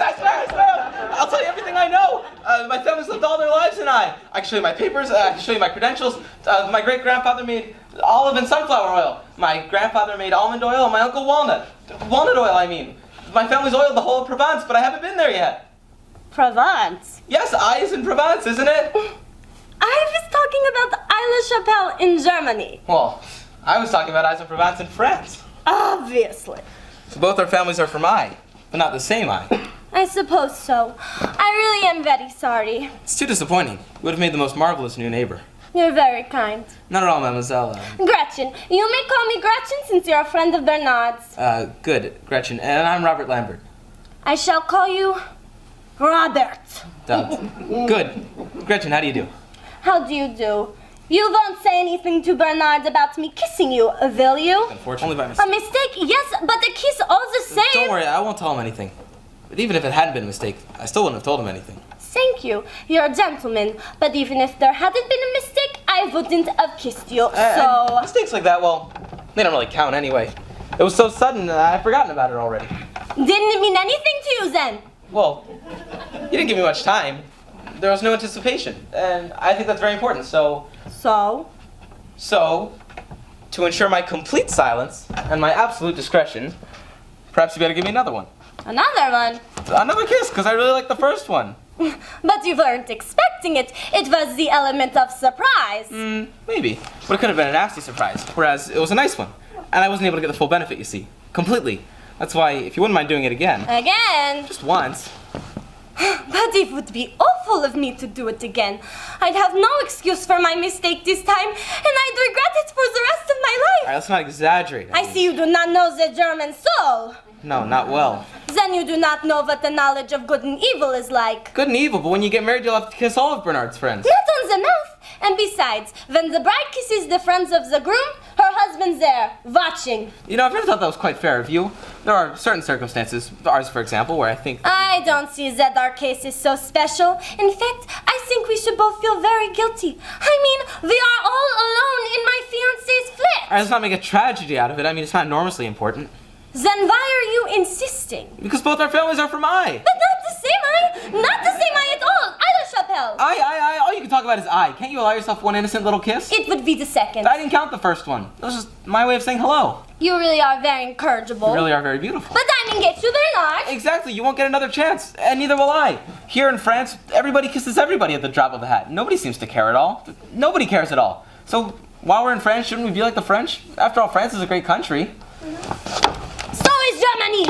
I swear. I'll tell you everything I know. My family's lived all their lives, and I can show you my papers. I can show you my credentials. My great-grandfather made olive and sunflower oil. My grandfather made almond oil, and my uncle walnut. Walnut oil, I mean. My family's oiled the whole of Provence, but I haven't been there yet. Provence. Yes, I is in Provence, isn't it? I was talking about Aix-la-Chapelle in Germany. Well, I was talking about Eyes in Provence in France. Obviously. So both our families are from I, but not the same I. I suppose so. I really am very sorry. It's too disappointing. You would have made the most marvelous new neighbor. You're very kind. Not at all, mademoiselle. Gretchen. You may call me Gretchen since you're a friend of Bernard's. Good, Gretchen. And I'm Robert Lambert. I shall call you Robert. Good. Gretchen, how do you do? How do you do? You won't say anything to Bernard about me kissing you, will you? Unfortunately, by A mistake. mistake, yes, but a kiss all the same. Don't worry, I won't tell him anything. But even if it hadn't been a mistake, I still wouldn't have told him anything. Thank you. You're a gentleman. But even if there hadn't been a mistake, I wouldn't have kissed you. So... Mistakes like that, well, they don't really count anyway. It was so sudden, I've forgotten about it already. Didn't it mean anything to you then? Well, you didn't give me much time. There was no anticipation, and I think that's very important, So, to ensure my complete silence and my absolute discretion, perhaps you better give me another one. Another one. Another kiss, because I really like the first one. But you weren't expecting it. It was the element of surprise. Maybe. But it could have been a nasty surprise, whereas it was a nice one. And I wasn't able to get the full benefit, you see. Completely. That's why, if you wouldn't mind doing it again. Again? Just once. But it would be awful of me to do it again. I'd have no excuse for my mistake this time, and I'd regret it for the rest of my life. Alright, let's not exaggerate. I see you do not know the German soul. No, not well. Then you do not know what the knowledge of good and evil is like. Good and evil, but when you get married, you'll have to kiss all of Bernard's friends. Not on the mouth. And besides, when the bride kisses the friends of the groom, her husband's there, watching. You know, I've never thought that was quite fair of you. There are certain circumstances, ours for example, where I think... I don't see that our case is so special. In fact, I think we should both feel very guilty. I mean, we are all alone in my fiancé's flat. Alright, let's not make a tragedy out of it. I mean, it's not enormously important. Then why are you insisting? Because both our families are from I. But not the same I. Not the same I at all. Aix-la-Chapelle. I. All you can talk about is I. Can't you allow yourself one innocent little kiss? It would be the second. I didn't count the first one. That was just my way of saying hello. You really are very incorrigible. You really are very beautiful. But I'm engaged to Bernard. Exactly. You won't get another chance. And neither will I. Here in France, everybody kisses everybody at the drop of a hat. Nobody seems to care at all. Nobody cares at all. So while we're in France, shouldn't we be like the French? After all, France is a great country. So is Germany.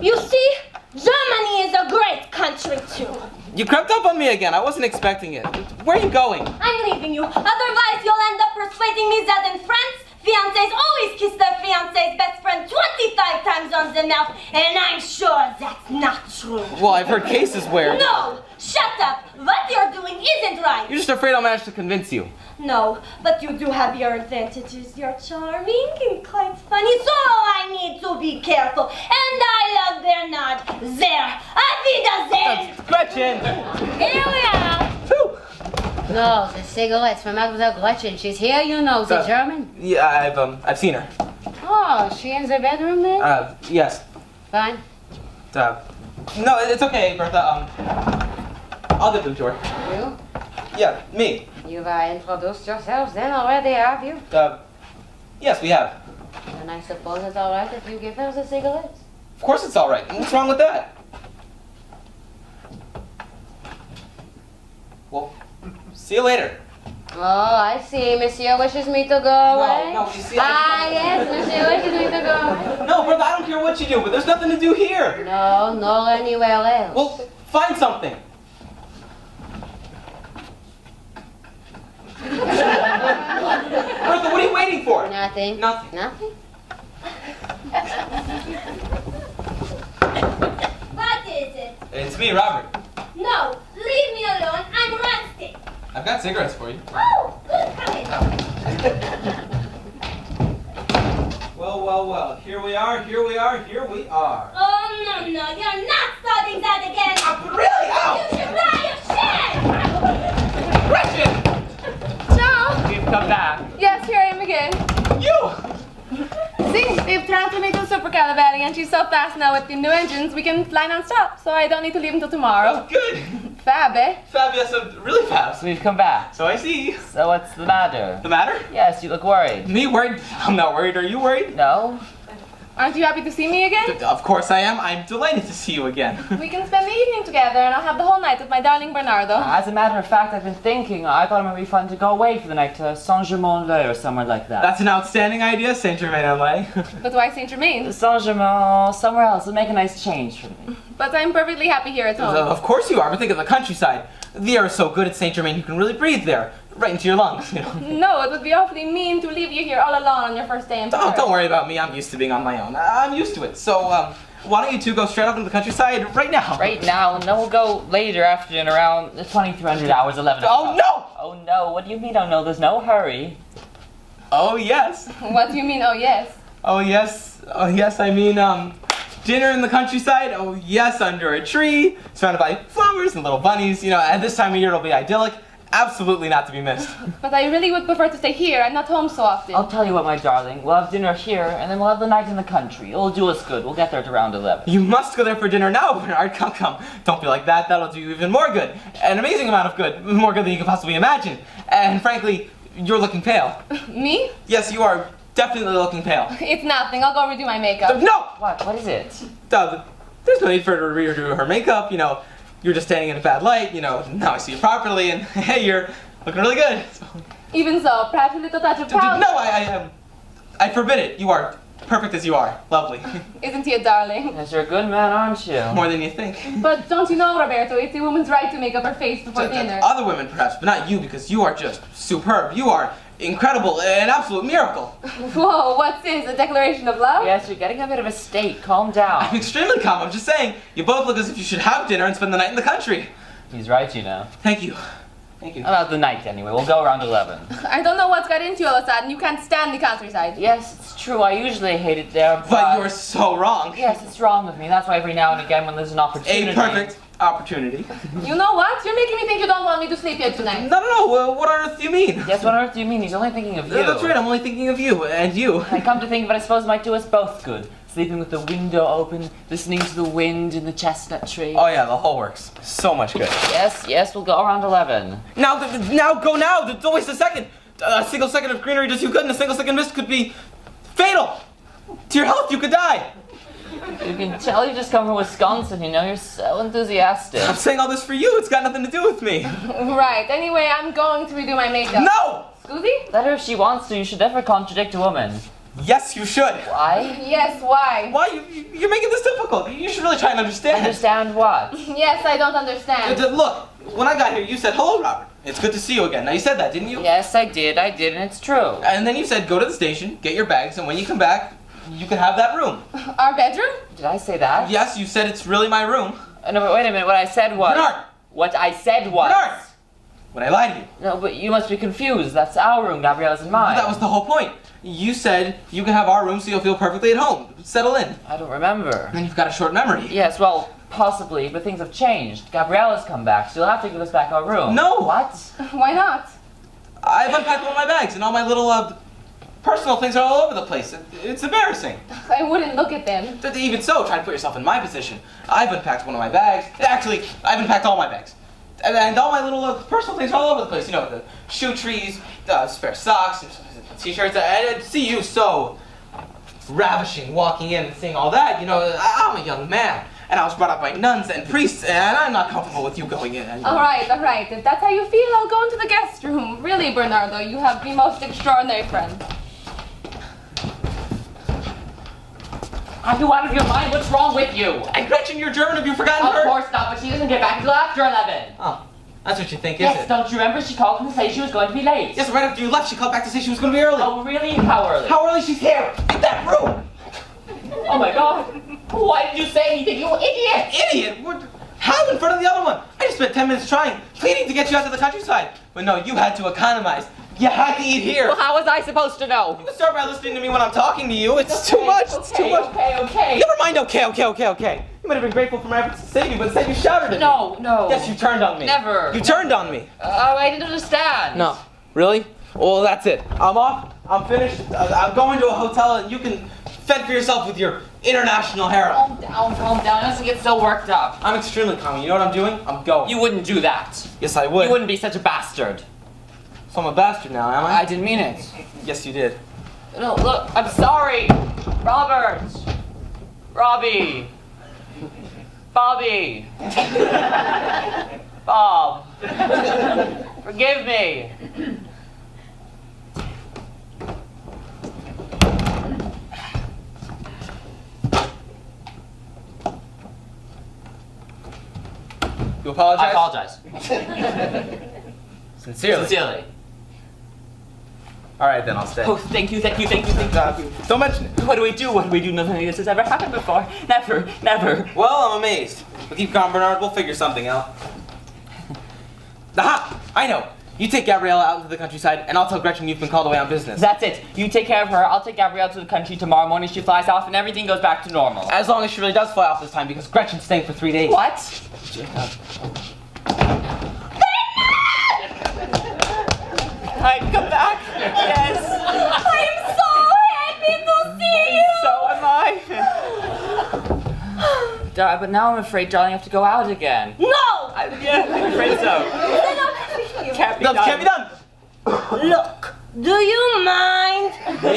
You see, Germany is a great country too. You crept up on me again. I wasn't expecting it. Where are you going? I'm leaving you. Otherwise, you'll end up persuading me that in France, fiancés always kiss their fiancé's best friend 25 times on the mouth, and I'm sure that's not true. true. Well, I've heard cases where... No! Shut up! What you're doing isn't right! You're just afraid I'll manage to convince you. No, but you do have your advantages. You're charming and quite funny, so I need to be careful. And I love Bernard. There! Auf Wiedersehen! Gretchen! Here we are. Whew. No, the cigarettes from Mademoiselle Gretchen. She's here, you know, the German. Yeah, I've seen her. Oh, she in the bedroom then? Yes. Fine. No, it's okay, Bertha. I'll give them to her. You? Yeah, me. You've introduced yourselves then already, have you? Yes, we have. And I suppose it's all right if you give her the cigarettes. Of course it's all right. What's wrong with that? Well, see you later. Oh, I see. Monsieur wishes me to go away. No, you see, yes, Monsieur wishes me to go away. No, Bertha, I don't care what you do, but there's nothing to do here. No, nor anywhere else. Well, find something. Bertha, what are you waiting for? Nothing. Nothing. Nothing? What is it? It's me, Robert. No, leave me alone. I'm resting. I've got cigarettes for you. Oh, good coming. Well. Here we are. Oh, no, you're not starting that again. Really? You should die of shame. Gretchen! Ciao! We've come back. Yes, here I am again. You! See, they've transformed the supercalabash and she's so fast now with the new engines we can fly non-stop, so I don't need to leave until tomorrow. Good. Fab, eh? Fab, yes, really fast. We've come back. So I see. So what's the matter? The matter? Yes, you look worried. Me worried? I'm not worried. Are you worried? No? Aren't you happy to see me again? Of course I am. I'm delighted to see you again. We can spend the evening together and I'll have the whole night with my darling Bernardo. As a matter of fact, I've been thinking, I thought it might be fun to go away for the night to Saint-Germain-en-Laye or somewhere like that. That's an outstanding idea, Saint-Germain-en-Laye. But why Saint Germain? Saint-Germain, somewhere else. It'll make a nice change for me. But I'm perfectly happy here at home. Of course you are, but think of the countryside. The air is so good at Saint-Germain you can really breathe there. Right into your lungs, you know. No, it would be awfully mean to leave you here all alone on your first day in Paris. Don't worry about me. I'm used to being on my own. I'm used to it. So, why don't you two go straight up into the countryside right now? Right now, and then we'll go later after in around 2300 hours, 11 o'clock. Oh, no! Oh no, what do you mean? Oh no, there's no hurry. Oh, yes. What do you mean, oh yes? Oh, yes. Oh, yes, I mean, dinner in the countryside. Oh, yes, under a tree, surrounded by flowers and little bunnies. You know, at this time of year, it'll be idyllic. Absolutely not to be missed. But I really would prefer to stay here. I'm not home so often. I'll tell you what, my darling. We'll have dinner here, and then we'll have the night in the country. It'll do us good. We'll get there at around 11. You must go there for dinner now, Bernard. Come. Don't be like that. That'll do you even more good. An amazing amount of good. More good than you could possibly imagine. And frankly, you're looking pale. Me? Yes, you are definitely looking pale. It's nothing. I'll go redo my makeup. No! What? What is it? There's no need for her to redo her makeup, you know. You're just standing in a bad light, you know. Now I see you properly, and hey, you're looking really good. Even so, perhaps a little touch of powder. No, I forbid it. You are perfect as you are. Lovely. Isn't he a darling? Yes, you're a good man, aren't you? More than you think. But don't you know, Roberto, it's a woman's right to make up her face before dinner. Other women, perhaps, but not you, because you are just superb. You are incredible, an absolute miracle. Whoa, what's this? A declaration of love? Yes, you're getting a bit of a state. Calm down. I'm extremely calm. I'm just saying, you both look as if you should have dinner and spend the night in the country. He's right, you know. Thank you. Thank you. About the night, anyway. We'll go around 11. I don't know what's got into you all of a sudden. You can't stand the countryside. Yes, it's true. I usually hate it there, But you're so wrong. Yes, it's wrong with me. That's why every now and again when there's an opportunity... A perfect opportunity. You know what? You're making me think you don't want me to sleep here tonight. No. What on earth do you mean? Yes, what on earth do you mean? He's only thinking of you. That's right. I'm only thinking of you and you. I come to think of it, I suppose it might do us both good. Sleeping with the window open, listening to the wind in the chestnut tree. Oh yeah, the whole works. So much good. Yes, we'll go around 11. Now, go now. Don't waste a second. A single second of greenery does you good, and a single second mist could be fatal to your health. You could die. You can tell you just come from Wisconsin, you know, you're so enthusiastic. I'm saying all this for you. It's got nothing to do with me. Right. Anyway, I'm going to redo my makeup. No! Scusi? Let her if she wants to. You should never contradict a woman. Yes, you should. Why? Yes, why? Why? You're making this difficult. You should really try and understand. Understand what? Yes, I don't understand. Look, when I got here, you said, hello, Robert. It's good to see you again. Now, you said that, didn't you? Yes, I did, and it's true. And then you said, go to the station, get your bags, and when you come back, you can have that room. Our bedroom? Did I say that? Yes, you said it's really my room. No, but wait a minute. What I said was. Bernard! What I said was. Bernard! Would I lie to you? No, but you must be confused. That's our room. Gabriella's and mine. That was the whole point. You said you can have our room so you'll feel perfectly at home. Settle in. I don't remember. And then you've got a short memory. Yes, well, possibly, but things have changed. Gabriella's come back, so you'll have to give us back our room. No! What? Why not? I've unpacked all my bags and all my little personal things are all over the place. It's embarrassing. I wouldn't look at them. Even so, try to put yourself in my position. I've unpacked one of my bags. Actually, I've unpacked all my bags. And all my little personal things are all over the place. You know, the shoe trees, spare socks, t-shirts. And to see you so ravishing walking in and seeing all that, you know, I'm a young man. And I was brought up by nuns and priests, and I'm not comfortable with you going in. All right. If that's how you feel, I'll go into the guest room. Really, Bernardo, you have the most extraordinary friend. Are you out of your mind? What's wrong with you? And Gretchen, you're German. Have you forgotten her? Of course not, but she doesn't get back until after 11. Oh, that's what you think, is Yes, it? don't you remember? She called to say she was going to be late. Yes, right after you left, she called back to say she was going to be early. Oh, really? How early? How early? She's here, in that room. Oh my God. Why did you say anything, you idiot? Idiot! How in front of the other one? I just spent 10 minutes trying, pleading to get you out to the countryside. But no, you had to economize. You had to eat here. Well, how was I supposed to know? You can start by listening to me when I'm talking to you. It's too much. It's too much. Okay. Never mind. Okay. You might have been grateful for my efforts to save you, but instead you shouted at me. No. Yes, you turned on me. Never. You turned on me. I didn't understand. No. Really? Well, that's it. I'm off. I'm finished. I'm going to a hotel, and you can fend for yourself with your international harem. Calm down. I mustn't get so worked up. I'm extremely calm. You know what I'm doing? I'm going. You wouldn't do that. Yes, I would. You wouldn't be such a bastard. So I'm a bastard now, am I? I didn't mean it. Yes, you did. No, look, I'm sorry. Robert. Robbie. Bobby. Bob. Forgive me. You apologize? I apologize. Sincerely. All right, then I'll stay. Oh, thank you. Don't mention it. What do we do? Nothing like this has ever happened before. Never. Well, I'm amazed. But keep calm, Bernard. We'll figure something out. Aha! I know. You take Gabriella out into the countryside, and I'll tell Gretchen you've been called away on business. That's it. You take care of her. I'll take Gabrielle to the country tomorrow morning. She flies off, and everything goes back to normal. As long as she really does fly off this time, because Gretchen's staying for 3 days. What? Hi, come back. Yes. I'm so happy to see you. So am I. But now I'm afraid, darling, I have to go out again. No. I'm afraid so. Can't be No, done. can't be done. Look, do you mind? Me?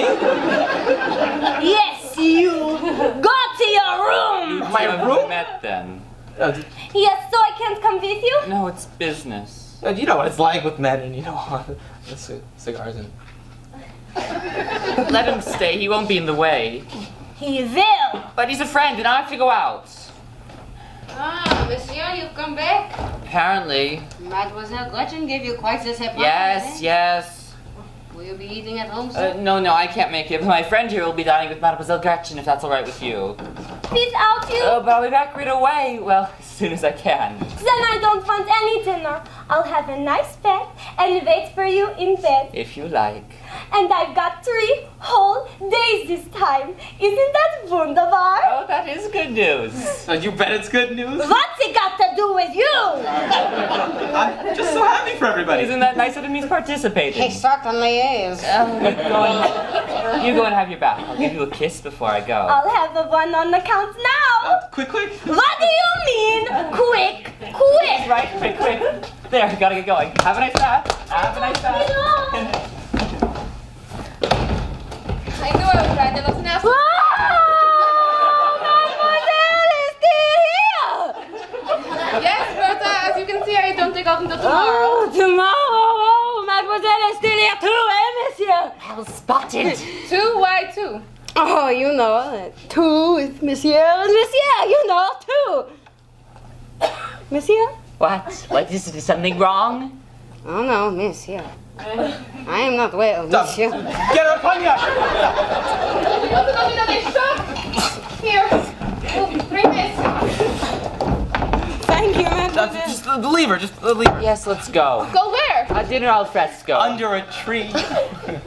Yes, you. Go to your room. My You room? met then. Yes, so I can't come with you? No, it's business. You know what it's like with men, and you know, cigars and... Let him stay. He won't be in the way. He will. But he's a friend, and I have to go out. Ah, monsieur, you've come back. Apparently. Mademoiselle Gretchen gave you quite the surprise. Yes. Will you be eating at home, sir? No, I can't make it. But my friend here will be dining with Mademoiselle Gretchen, if that's all right with you. Without you? Oh, but I'll be back right away. Well, as soon as I can. Then I don't want any dinner. I'll have a nice bed and wait for you in bed. If you like. And I've got 3 whole days this time. Isn't that wunderbar? Oh, that is good news. You bet it's good news? What's it got to do with you? I'm just so happy for everybody. Isn't that nice of him? He's participating. He certainly is. You go and have your bath. I'll give you a kiss before I go. I'll have a one on the count now. Quick. What do you mean? Quick. Right, quick. There, gotta get going. Have a nice bath. Have a nice bath. I knew I was right. There was an apple. Mademoiselle is still here. Yes, but as you can see, I don't take off until tomorrow. Tomorrow. Mademoiselle is still here too, monsieur? Well spotted. 2? Why 2? Oh, you know, 2 is monsieur. Monsieur, you know, too. Monsieur? What? Is something wrong? Oh, no, monsieur. I am not well, Stop. monsieur. Get her cognac! Stop! Here. Oh, bring this. leave her. Just leave her. Yes, let's go. Go where? A dinner al fresco. Under a tree.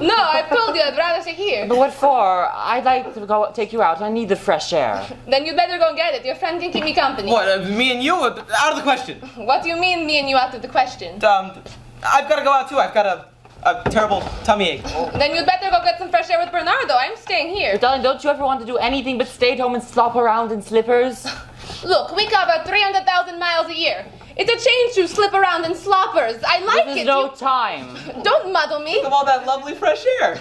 No, I've told you I'd rather stay here. But what for? I'd like to go take you out. I need the fresh air. Then you'd better go and get it. Your friend can keep me company. What? Me and you? Out of the question. What do you mean, me and you out of the question? I've got to go out too. I've got a terrible tummy ache. Then you'd better go get some fresh air with Bernardo. I'm staying here. Darling, don't you ever want to do anything but stay at home and slop around in slippers? Look, we cover 300,000 miles a year. It's a change to slip around in sloppers. I like There's it. no time. Don't muddle me. Think of all that lovely fresh air.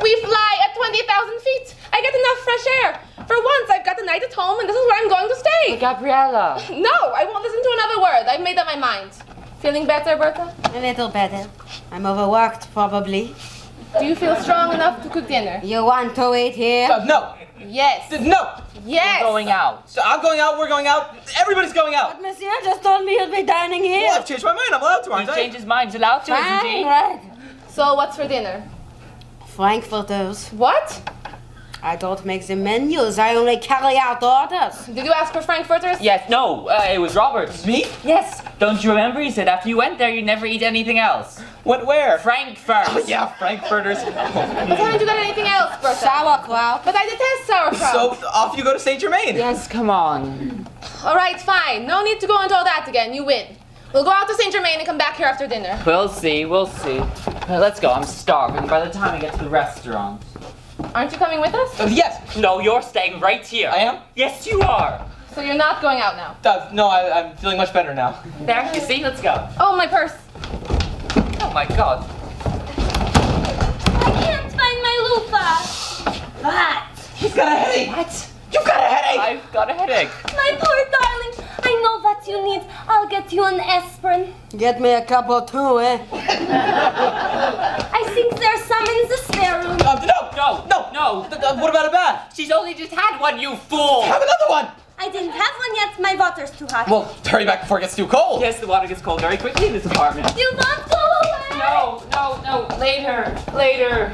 We fly at 20,000 feet. I get enough fresh air. For once, I've got a night at home, and this is where I'm going to stay. Gabriella. No, I won't listen to another word. I've made up my mind. Feeling better, Bertha? A little better. I'm overworked, probably. Do you feel strong enough to cook dinner? You want to eat here? No. Yes. No. Yes. We're going out. So I'm going out. We're going out. Everybody's going out. But Monsieur just told me you'd be dining here. Well, I've changed my mind. I'm allowed to, aren't He's I? changed his mind. He's allowed to, isn't Fine, he? right. So what's for dinner? Frankfurters. What? I don't make the menus. I only carry out orders. Did you ask for frankfurters? Yes, no, it was Robert. Me? Yes. Don't you remember? He said after you went there, you'd never eat anything else. What? Where? Frankfurt. Oh, yeah, Frankfurters. But haven't you got anything else, Bertha? Sauerkraut. But I detest sauerkraut. So off you go to Saint Germain. Yes, come on. All right, fine. No need to go into all that again. You win. We'll go out to Saint Germain and come back here after dinner. We'll see, we'll see. Let's go, I'm starving by the time I get to the restaurant. Aren't you coming with us? Yes. No, you're staying right here. I am? Yes, you are. So you're not going out now? No, I'm feeling much better now. There, you see? Let's go. Oh, my purse. Oh my God. I can't find my loofah. What? He's got a headache. What? You've got a headache. I've got a headache. My poor darling. I know what you need. I'll get you an aspirin. Get me a cup or two, eh? I think there's some in the spare room. No. What about a bath? She's only just had one, you fool. Have another one. I didn't have one yet. My water's too hot. Well, hurry back before it gets too cold. Yes, the water gets cold very quickly in this apartment. You won't go away. No. Later.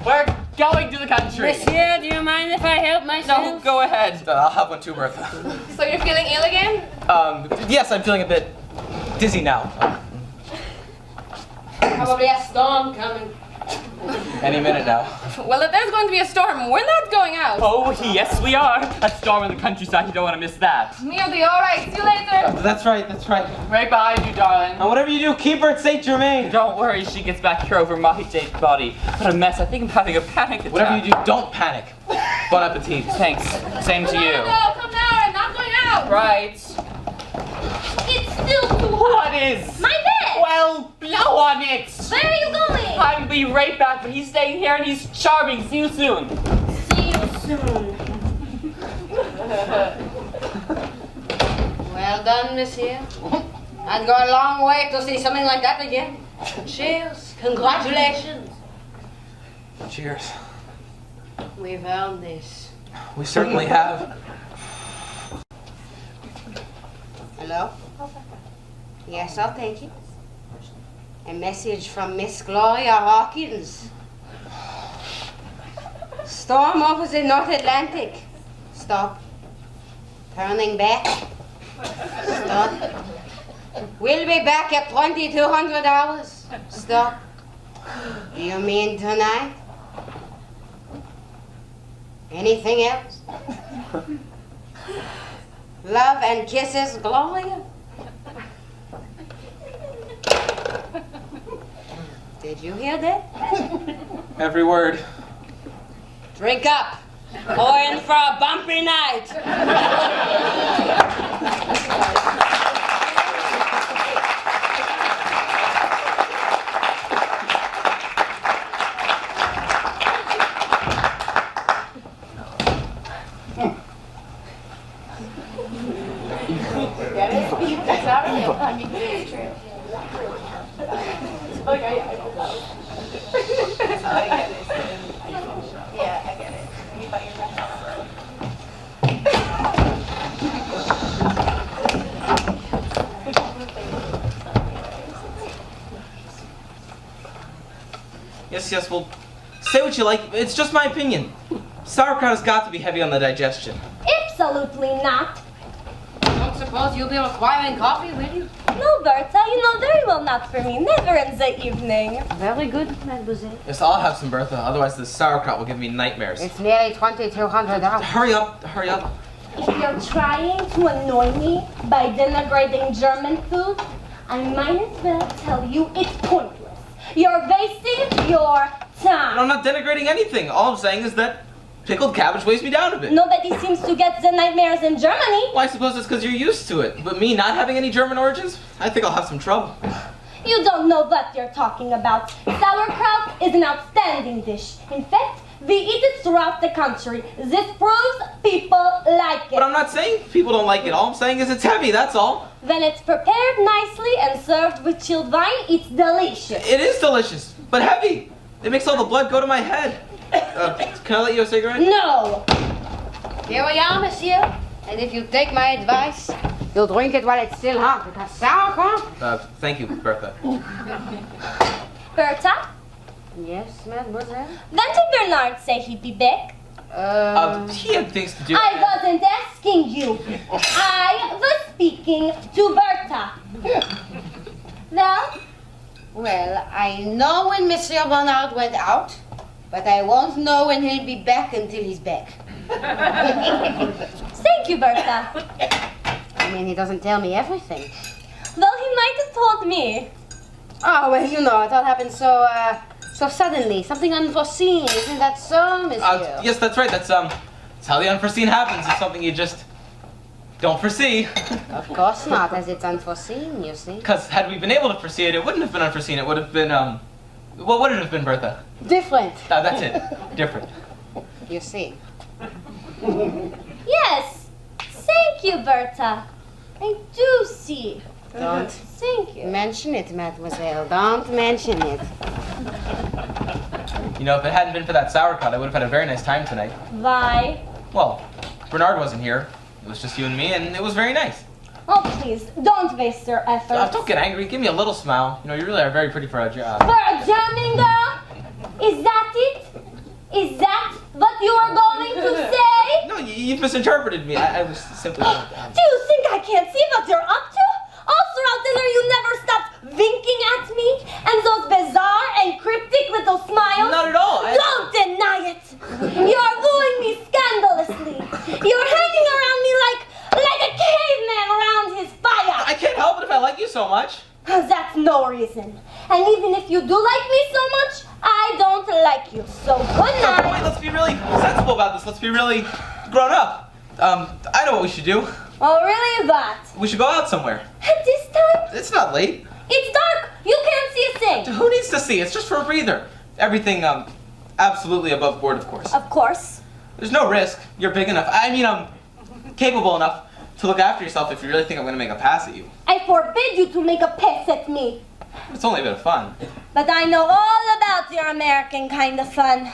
We're going to the country. Monsieur, do you mind if I help No, myself? go ahead. I'll have one too, Bertha. So you're feeling ill again? Yes, I'm feeling a bit dizzy now. Probably a storm coming. Any minute now. Well, if there's going to be a storm, we're not going out. Oh, yes, we are. A storm in the countryside. You don't want to miss that. Me'll be all right. See you later. That's right. Right behind you, darling. And whatever you do, keep her at Saint Germain. Don't worry, she gets back here over my dead body. What a mess. I think I'm having a panic attack. Whatever you do, don't panic. Bon appetit. Thanks. Same to you. No, come now. I'm not going out. Right. It's still too hot. What is? My bed. Well, blow on it. Where are you going? I'll be right back, but he's staying here and he's charming. See you soon. See you soon. Well done, monsieur. I'd go a long way to see something like that again. Cheers. Congratulations. Cheers. We've earned this. We certainly have. Hello? Yes, I'll take it. A message from Miss Gloria Hawkins. Storm over the North Atlantic. Stop. Turning back. Stop. We'll be back at 2200 hours. Stop. Do you mean tonight? Anything else? Love and kisses, Gloria. Did you hear that? Every word. Drink up. Or in for a bumpy night. Yes, well, say what you like. It's just my opinion. Sauerkraut has got to be heavy on the digestion. Absolutely not. Don't don't suppose you'll be requiring coffee, will you? No, Bertha, you know very well not for me. Never in the evening. Very good, mademoiselle. Yes, I'll have some, Bertha. Otherwise, this sauerkraut will give me nightmares. It's nearly $2,200. Hurry up, hurry up. If you're trying to annoy me by denigrating German food, I might as well tell you it's pointless. You're wasting your time. I'm not denigrating anything. All I'm saying is that pickled cabbage weighs me down a bit. Nobody seems to get the nightmares in Germany. Well, I suppose it's because you're used to it. But me not having any German origins, I think I'll have some trouble. You don't know what you're talking about. Sauerkraut is an outstanding dish. In fact, we eat it throughout the country. This proves people like it. But I'm not saying people don't like it. All I'm saying is it's heavy, that's all. When it's prepared nicely and served with chilled wine, it's delicious. It is delicious, but heavy. It makes all the blood go to my head. Can I let you a cigarette? No. Here we are, monsieur. And if you take my advice, you'll drink it while it's still hot, because sauerkraut. Thank you, Bertha. Bertha, Yes, mademoiselle. didn't Bernard say he'd be back? He had things to do. I wasn't asking you. I was speaking to Bertha. Well, Well, I know when Monsieur Bernard went out, but I won't know when he'll be back until he's back. thank you, Bertha. I mean, he doesn't tell me everything. Well, he might have told me. Oh, well, you know, it all happened so suddenly. Something unforeseen. Isn't that so, monsieur? Yes, that's right. That's how the unforeseen happens. It's something you just don't foresee. Of course not, as it's unforeseen, you see. Because had we been able to foresee it, it wouldn't have been unforeseen. It would have been, what would it have been, Bertha? Different, That's it. Different. you see. Yes. Thank you, Bertha. I do see. Don't Thank you. mention it, mademoiselle. Don't mention it. You know, if it hadn't been for that sauerkraut, I would have had a very nice time tonight. Why? Well, Bernard wasn't here. It was just you and me, and it was very nice. Oh, please, don't waste your efforts. Don't get angry. Give me a little smile. You know, you really are very pretty for a job. For a German girl? Is that it? Is that what you are going to say? No, you've misinterpreted me. I was simply... Do you think I can't see what you're up to? All throughout dinner, you never stopped winking at me, and those bizarre and cryptic little smiles. Not at all. Don't deny it. You're wooing me scandalously. You're hanging around me like a caveman around his fire. I can't help it if I like you so much. That's no reason. And even if you do like me so much, I don't like you. So good Wait, night. let's be really sensible about this. Let's be really grown up. I know what we should do. Oh, really? What? We should go out somewhere. At this time? It's not late. It's dark. You can't see a thing. Who needs to see? It's just for a breather. Everything, absolutely above board, of course. Of course. There's no risk. You're big enough. I mean, capable enough to look after yourself if you really think I'm gonna make a pass at you. I forbid you to make a pass at me. It's only a bit of fun. But I know all about your American kind of fun.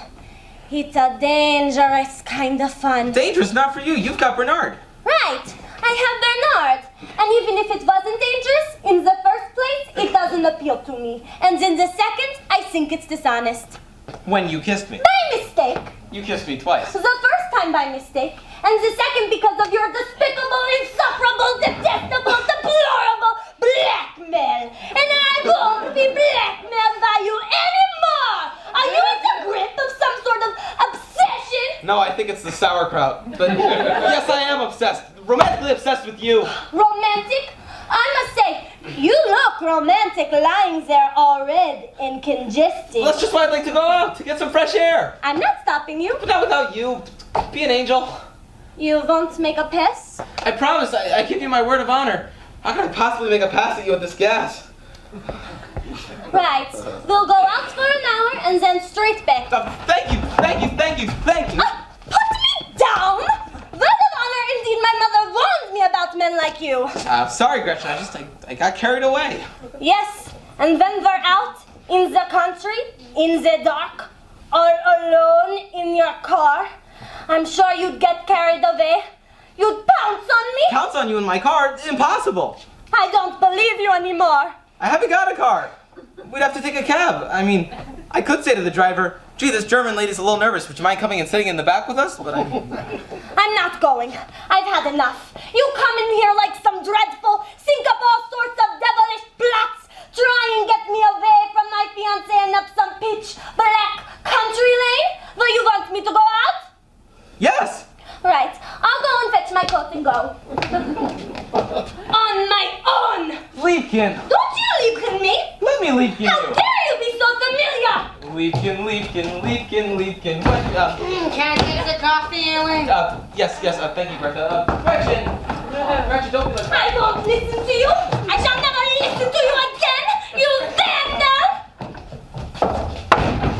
It's a dangerous kind of fun. Dangerous, not for you. You've got Bernard. Right. I have Bernard. And even if it wasn't dangerous, in the first place, it doesn't appeal to me. And in the second, I think it's dishonest. When you kissed me. By mistake. You kissed me twice. The first time by mistake, and the second because of your despicable, insufferable, detestable, deplorable blackmail. And I won't be blackmailed by you anymore. Are you in the grip of some sort of obsession? No, I think it's the sauerkraut. But yes, I am obsessed. Romantically obsessed with you. Romantic? I must say, you look romantic lying there all red and congested. Well, that's just why I'd like to go out, to get some fresh air. I'm not stopping you. But not without you. Be an angel. You won't make a pass? I promise. I give you my word of honor. How could I possibly make a pass at you with this gas? Right. We'll go out for an hour and then straight back. Thank you. Put me down! Word of honor, indeed, my mother warned me about men like you. Sorry, Gretchen. I got carried away. Yes, and when we're out in the country, in the dark, all alone in your car, I'm sure you'd get carried away. You'd pounce on me. Pounce on you in my car? Impossible. I don't believe you anymore. I haven't got a car. We'd have to take a cab. I mean, I could say to the driver, Gee, this German lady's a little nervous. Would you mind coming and sitting in the back with us? But I'm not going. I've had enough. You come in here like some dreadful, think up all sorts of devilish plots, try and get me away from my fiancé and up some pitch black country lane. Will you want me to go out? yes. Right. I'll go and fetch my coat and go. On my own. Liebchen. Don't you Liebchen me? Let me Liebchen How you. dare you be so familiar? Liebchen. What? Can I get the coffee, Ellen? Yes. Thank you, Bertha. Gretchen, don't be like that. I won't listen to you. I shall never listen to you again. You damn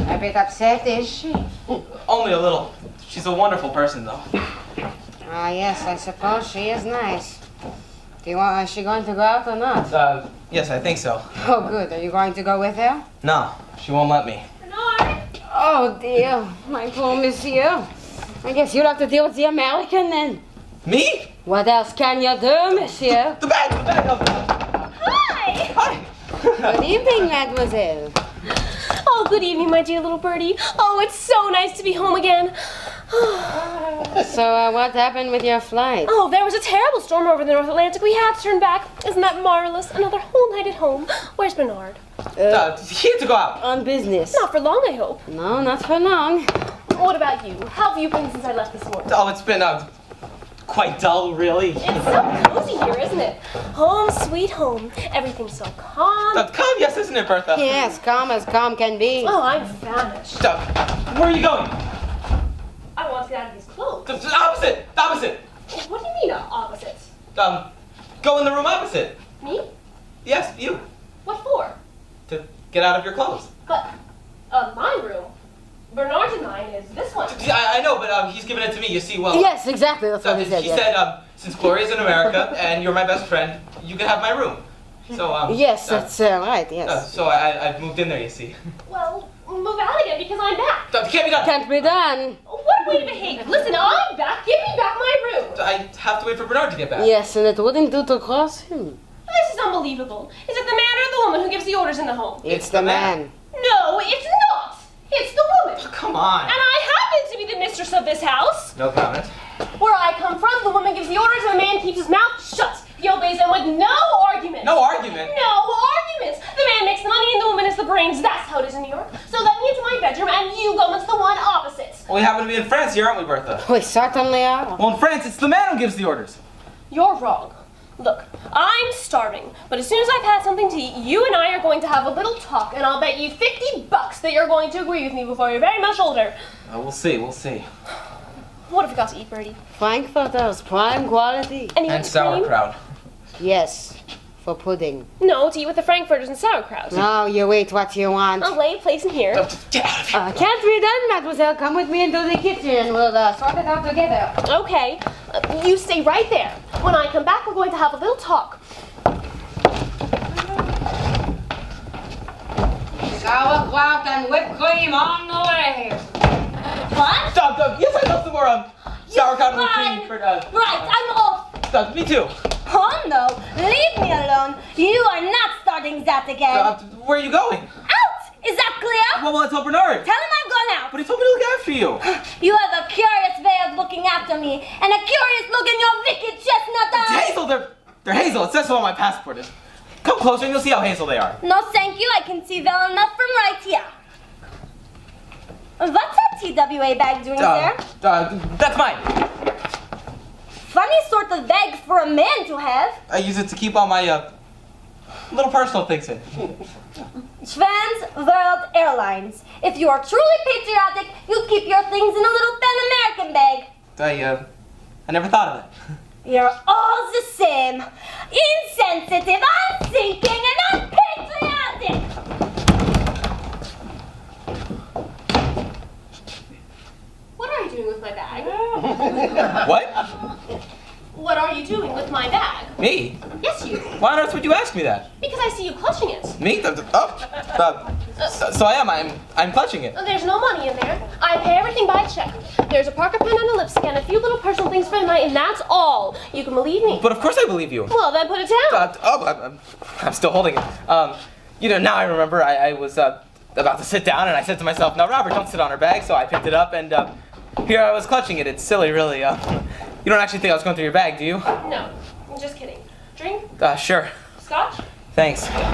no. A bit upset, is she? Only a little. She's a wonderful person, though. Ah, yes, I suppose she is nice. Is she going to go out or not? Yes, I think so. Oh, good. Are you going to go with her? No, she won't let me. Oh, dear. My poor monsieur. I guess you'll have to deal with the American then. Me? What else can you do, monsieur? The bag. Hi. Hi. Good evening, mademoiselle. Oh, good evening, my dear little birdie. Oh, it's so nice to be home again. So, what happened with your flight? Oh, there was a terrible storm over the North Atlantic. We had to turn back. Isn't that marvelous? Another whole night at home. Where's Bernard? He had to go out. On business. Not for long, I hope. No, not for long. What about you? How have you been since I left this morning? Oh, it's been quite dull, really. It's so cozy here, isn't it? Home, sweet home. Everything's so calm. Calm, yes, isn't it, Bertha? Yes, calm as calm can be. Oh, I'm famished. Where are you going? I want to get out of these clothes. The opposite. What do you mean, opposite? Go in the room opposite. Me? Yes, you. What for? To get out of your clothes. But, my room. Bernard's and mine is this one. I know, but he's given it to me. You see, well. Yes, exactly. That's what he said. He Yes. said, since Gloria's in America and you're my best friend, you can have my room. So, Yes, that's right. Yes. So I've moved in there. You see. Well, move out again because I'm back. It can't be done. Can't be done. What a way to behave. Listen, I'm back. Give me back my room. I have to wait for Bernard to get back. Yes, and it wouldn't do to cross him. This is unbelievable. Is it the man or the woman who gives the orders in the home? It's the man. No, it's not. It's the woman. Come on. And I happen to be the mistress of this house. No comment. Where I come from, the woman gives the orders and the man keeps his mouth shut. He obeys them with no argument. No argument. No arguments. The man makes the money and the woman is the brains. That's how it is in New York. So let me into my bedroom and you go into the one opposite. Well, we happen to be in France here, aren't we, Bertha? We certainly are. Well, in France, it's the man who gives the orders. You're wrong. Look, I'm starving, but as soon as I've had something to eat, you and I are going to have a little talk, and I'll bet you $50 that you're going to agree with me before you're very much older. We'll see. What have we got to eat, Bertie? Frankfurters, prime quality. And you And want cream? sauerkraut. Yes, for pudding. No, to eat with the frankfurters and sauerkraut. Now you eat what you want. I'll lay a place in here. Get out of here. Can't be done, mademoiselle. Come with me into the kitchen and we'll sort it out together. Okay, you stay right there. When I come back, we're going to have a little talk. Sauerkraut and whipped cream on the way. What? Stop. Yes, I love some more sauerkraut with fine. cream for Right, I'm off. Stop. Me too. Oh no, leave me alone. You are not starting that again. Where are you going? Out! Is that clear? Well, I told Bernard. Tell him I'm going out. But he told me to look after you. You have a curious way of looking after me, and a curious look in your wicked chestnut It's eyes. Hazel. They're Hazel. It says so on my passport. Come closer and you'll see how Hazel they are. No, thank you. I can see well enough from right here. What's that TWA bag doing there? That's mine. Funny sort of bag for a man to have. I use it to keep all my little personal things in. Trans World Airlines. If you are truly patriotic, you keep your things in a little Pan American bag. I never thought of it. You're all the same. Insensitive, unthinking, and unpatriotic. What are you doing with my bag? What? What are you doing with my bag? Me? Yes, you. Why on earth would you ask me that? Because I see you clutching it. Me? So I am. I'm clutching it. There's no money in there. I pay everything by check. There's a Parker pen and a lipstick and a few little personal things for the night, and that's all. You can believe me. But of course I believe you. Well, then put it down. I'm still holding it. Now I remember. I was about to sit down, and I said to myself, "No, Robert, don't sit on her bag." So I picked it up, and here I was clutching it. It's silly, really. You don't actually think I was going through your bag, do you? No, I'm just kidding. Drink? Sure. Scotch? Thanks. Have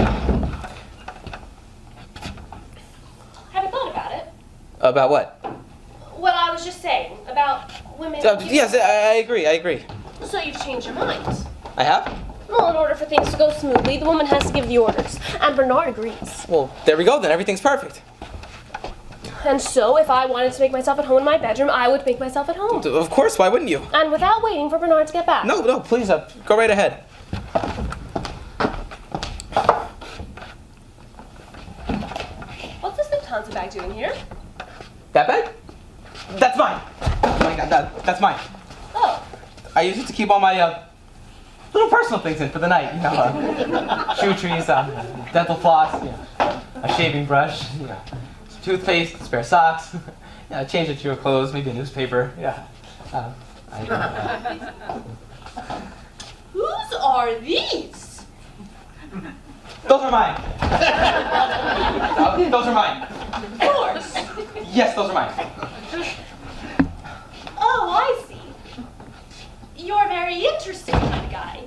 you thought about it? About what? What I was just saying about women. Yes, I agree. So you've changed your mind. I have? Well, in order for things to go smoothly, the woman has to give the orders, and Bernard agrees. Well, there we go then. Everything's perfect. And so, if I wanted to make myself at home in my bedroom, I would make myself at home. Of course, why wouldn't you? And without waiting for Bernard to get back. No, please, go right ahead. What's this Lufthansa bag doing here? That bag? That's mine. Oh my God, that's mine. Oh, I use it to keep all my little personal things in for the night. You know, shoe trees, dental floss, a shaving brush, toothpaste, spare socks, change it to your clothes, maybe a newspaper. whose are these? Those are mine. Those are mine. Yours. Yes, those are mine. Oh, I see. You're a very interesting kind of guy.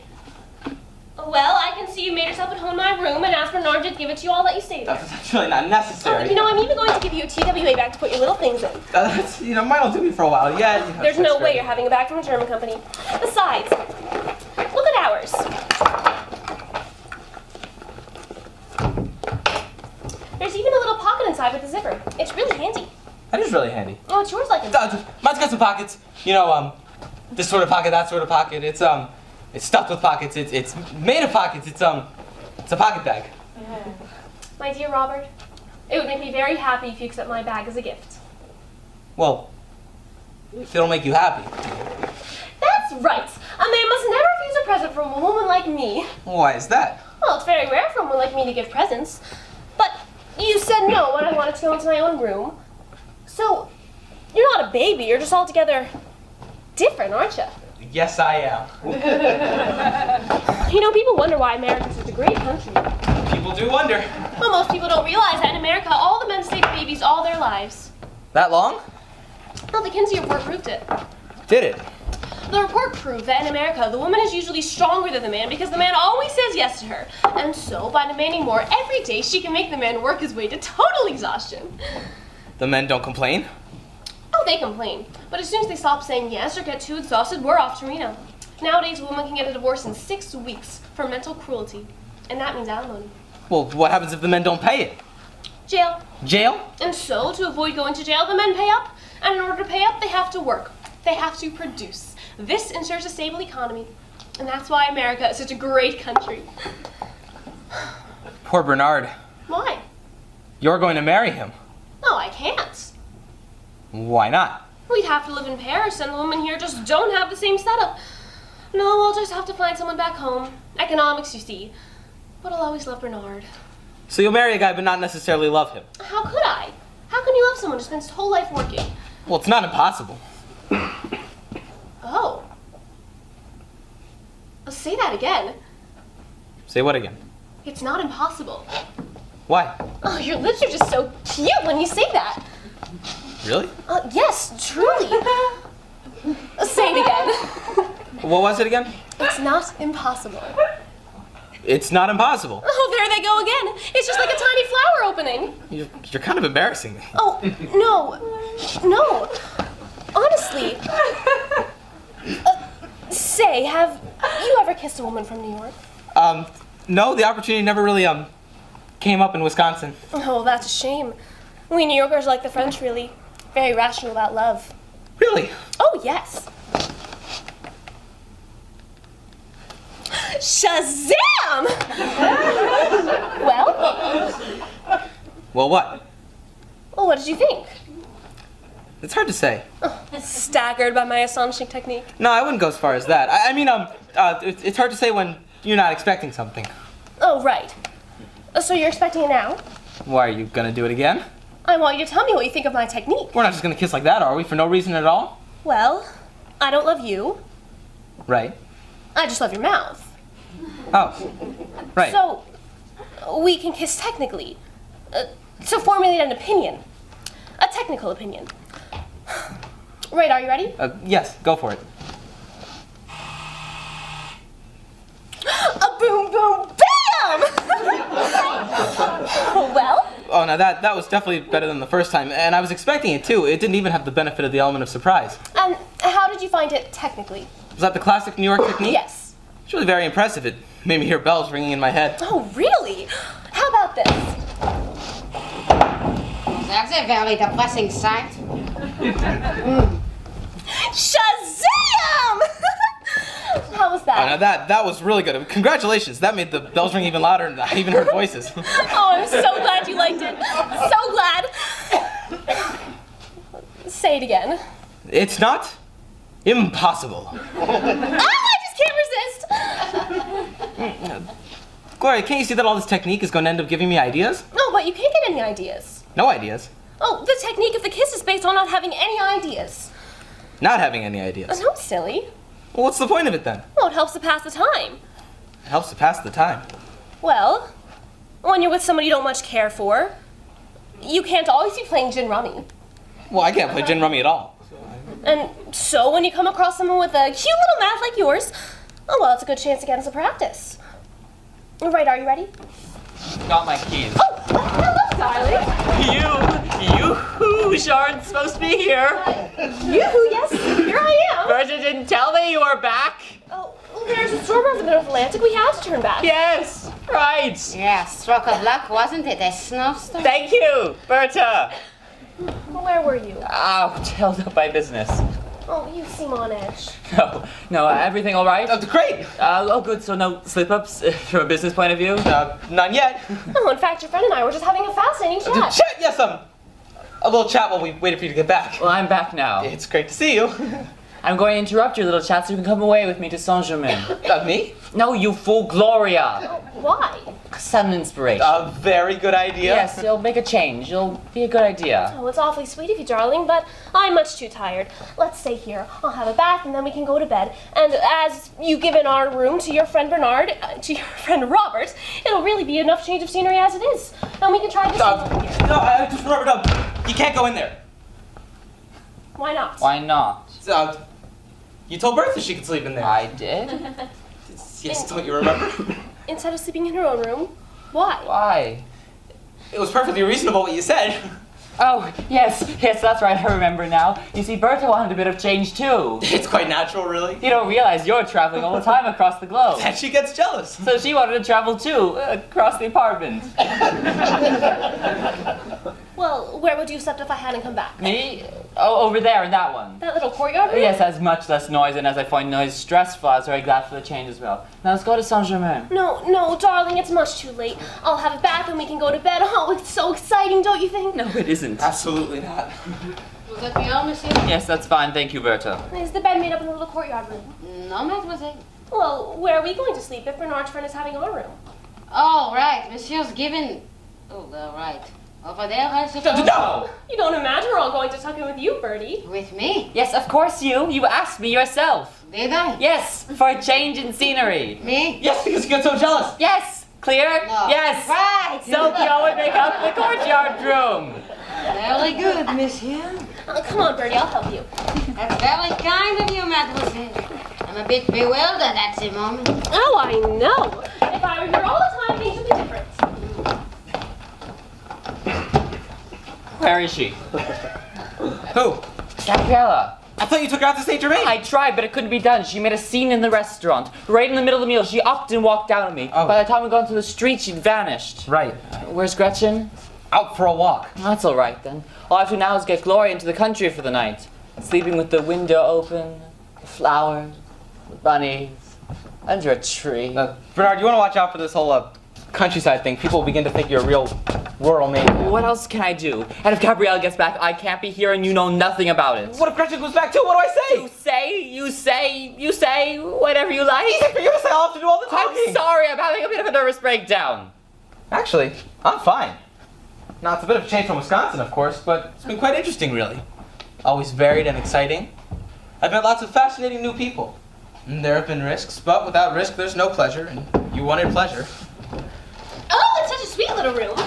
Well, I can see you made yourself at home in my room and asked Bernard to give it to you all that you stayed there. That's really not necessary. You know, I'm even going to give you a TWA bag to put your little things in. Mine will do me for a while. Yeah. There's no way you're having a bag from a German company. Besides, look at ours. There's even a little pocket inside with a zipper. It's really handy. That is really handy. Oh, it's yours like it. Mine's got some pockets. This sort of pocket, that sort of pocket. It's stuffed with pockets. It's made of pockets. It's a pocket bag. My dear Robert, it would make me very happy if you accept my bag as a gift. Well, if it'll make you happy. That's right. A man must never refuse a present from a woman like me. Why is that? Well, it's very rare for a woman like me to give presents. But you said no when I wanted to go into my own room. So, you're not a baby. You're just altogether different, aren't you? Yes, I am. You know, people wonder why America's such a great country. People do wonder. Well, most people don't realize that in America, all the men stayed babies all their lives. That long? Well, the Kinsey report proved it. Did it? The report proved that in America, the woman is usually stronger than the man because the man always says yes to her. And so, by demanding more every day, she can make the man work his way to total exhaustion. The men don't complain? Oh, they complain. But as soon as they stop saying yes or get too exhausted, we're off to Reno. Nowadays, a woman can get a divorce in 6 weeks for mental cruelty. And that means alimony. Well, what happens if the men don't pay it? Jail. Jail? And so, to avoid going to jail, the men pay up. And in order to pay up, they have to work. They have to produce. This ensures a stable economy. And that's why America is such a great country. Poor Bernard. Why? You're going to marry him. No, I can't. Why not? We'd have to live in Paris, and the women here just don't have the same setup. No, I'll just have to find someone back home. Economics, you see. But I'll always love Bernard. So you'll marry a guy but not necessarily love him? How could I? How can you love someone who spends his whole life working? Well, it's not impossible. Oh. Say that again. Say what again? It's not impossible. Why? Oh, your lips are just so cute when you say that. Really? Yes, truly. Say it again. What was it again? It's not impossible. It's not impossible. Oh, there they go again. It's just like a tiny flower opening. You're kind of embarrassing me. Oh, no. Honestly. Say, have you ever kissed a woman from New York? No, the opportunity never really, came up in Wisconsin. Oh, that's a shame. We New Yorkers are like the French, really. Very rational about love. Really? Oh, yes. Shazam! Well? Well, what? Well, what did you think? It's hard to say. Staggered by my astonishing technique. No, I wouldn't go as far as that. I mean, it's hard to say when you're not expecting something. Oh, right. So you're expecting it now? Why, are you gonna do it again? I want you to tell me what you think of my technique. We're not just gonna kiss like that, are we? For no reason at all? Well, I don't love you. Right. I just love your mouth. Oh, right. So, we can kiss technically. to formulate an opinion. A technical opinion. Right, are you ready? Yes, go for it. A boom, boom, bam! Well? Oh, now that was definitely better than the first time, and I was expecting it too. It didn't even have the benefit of the element of surprise. And how did you find it technically? Was that the classic New York technique? Yes. It's really very impressive. It made me hear bells ringing in my head. Oh, really? How about this? That's a very depressing sight. Shazam! How was Oh, that? now that was really good. Congratulations. That made the bells ring even louder, and I even heard voices. Oh, I'm so glad you liked it. So glad. Say it again. It's not impossible. I just can't resist. Gloria, can't you see that all this technique is going to end up giving me ideas? No, but you can't get any ideas. No ideas. Oh, the technique of the kiss is based on not having any ideas. Not having any ideas. No, silly. Well, what's the point of it then? Well, it helps to pass the time. It helps to pass the time. Well, when you're with someone you don't much care for, you can't always be playing gin rummy. Well, I can't play gin rummy at all. And so when you come across someone with a cute little mouth like yours, oh well, it's a good chance to get in some practice. Right, are you ready? Got my keys. Oh, hello, darling. You whoosh aren't supposed to be here. Yoo-hoo, yes, here I am. Bertha didn't tell me you were back. Oh, well, there's a storm over the North Atlantic. We have to turn back. Yes, right. Yeah, stroke of luck, wasn't it? A snowstorm? Thank you, Bertha. Where were you? Ouch, held up by business. Oh, you seem on edge. No, everything all right? Great. Good, so no slip-ups from a business point of view? None yet. Oh, in fact, your friend and I were just having a fascinating chat. Chat? Yes, a little chat while we waited for you to get back. Well, I'm back now. It's great to see you. I'm going to interrupt your little chat so you can come away with me to Saint-Germain. Me? No, you fool, Gloria. Why? Sudden inspiration. A very good idea. Yes, you'll make a change. You'll be a good idea. Oh, it's awfully sweet of you, darling, but I'm much too tired. Let's stay here. I'll have a bath and then we can go to bed. And as you've given our room to your friend Bernard, to your friend Robert, it'll really be enough change of scenery as it is. And we can try this over here. No, I just remembered, you can't go in there. Why not? Why not? You told Bertha she could sleep in there. I did? Yes, don't you remember? Instead of sleeping in her own room? Why? Why? It was perfectly reasonable what you said. Oh, yes, that's right, I remember now. You see, Bertha wanted a bit of change too. It's quite natural, really. You don't realize you're traveling all the time across the globe. And she gets jealous. So she wanted to travel too, across the apartment. Well, where would you have slept if I hadn't come back? Me? Oh, over there in that one. That little courtyard room? Yes, has much less noise, and as I find noise stressful, I was very glad for the change as well. Now let's go to Saint-Germain. No, darling, it's much too late. I'll have a bath and we can go to bed. Oh, it's so exciting, don't you think? No, it isn't. Absolutely not. Will that be all, monsieur? Yes, that's fine, thank you, Bertha. Is the bed made up in the little courtyard room? No, mademoiselle. Well, where are we going to sleep if Bernard's friend is having our room? Oh, right. Monsieur's given... Oh, well, right. Over there, I suppose? No! You don't imagine we're all going to tuck in with you, Bertie. With me? Yes, of course you. You asked me yourself. Did I? Yes, for a change in scenery. Me? Yes, because you get so jealous. Yes, clear? No. Yes. Right! So go and make up the courtyard room. Very good, monsieur. Come on, Bertie, I'll help you. That's very kind of you, mademoiselle. I'm a bit bewildered at the moment. Oh, I know. If I were here all the time, things would be different. Where is she? Who? Gabriella. I thought you took her out to Saint Germain. I tried, but it couldn't be done. She made a scene in the restaurant. Right in the middle of the meal, she upped and walked down on me. Oh. By the time we got into the street, she'd vanished. Right. Where's Gretchen? Out for a walk. That's all right, then. All I have to do now is get Gloria into the country for the night. Sleeping with the window open, the flowers, the bunnies, under a tree. Bernard, you want to watch out for this whole countryside thing. People will begin to think you're a real rural man. What else can I do? And if Gabrielle gets back, I can't be here and you know nothing about it. What if Gretchen goes back too? What do I say? You say whatever you like. Easy for you to say. I'll have to do all the talking. I'm sorry, I'm having a bit of a nervous breakdown. Actually, I'm fine. Now, it's a bit of a change from Wisconsin, of course, but it's been quite interesting, really. Always varied and exciting. I've met lots of fascinating new people. And there have been risks, but without risk, there's no pleasure, and you wanted pleasure. Oh, it's such a sweet little room.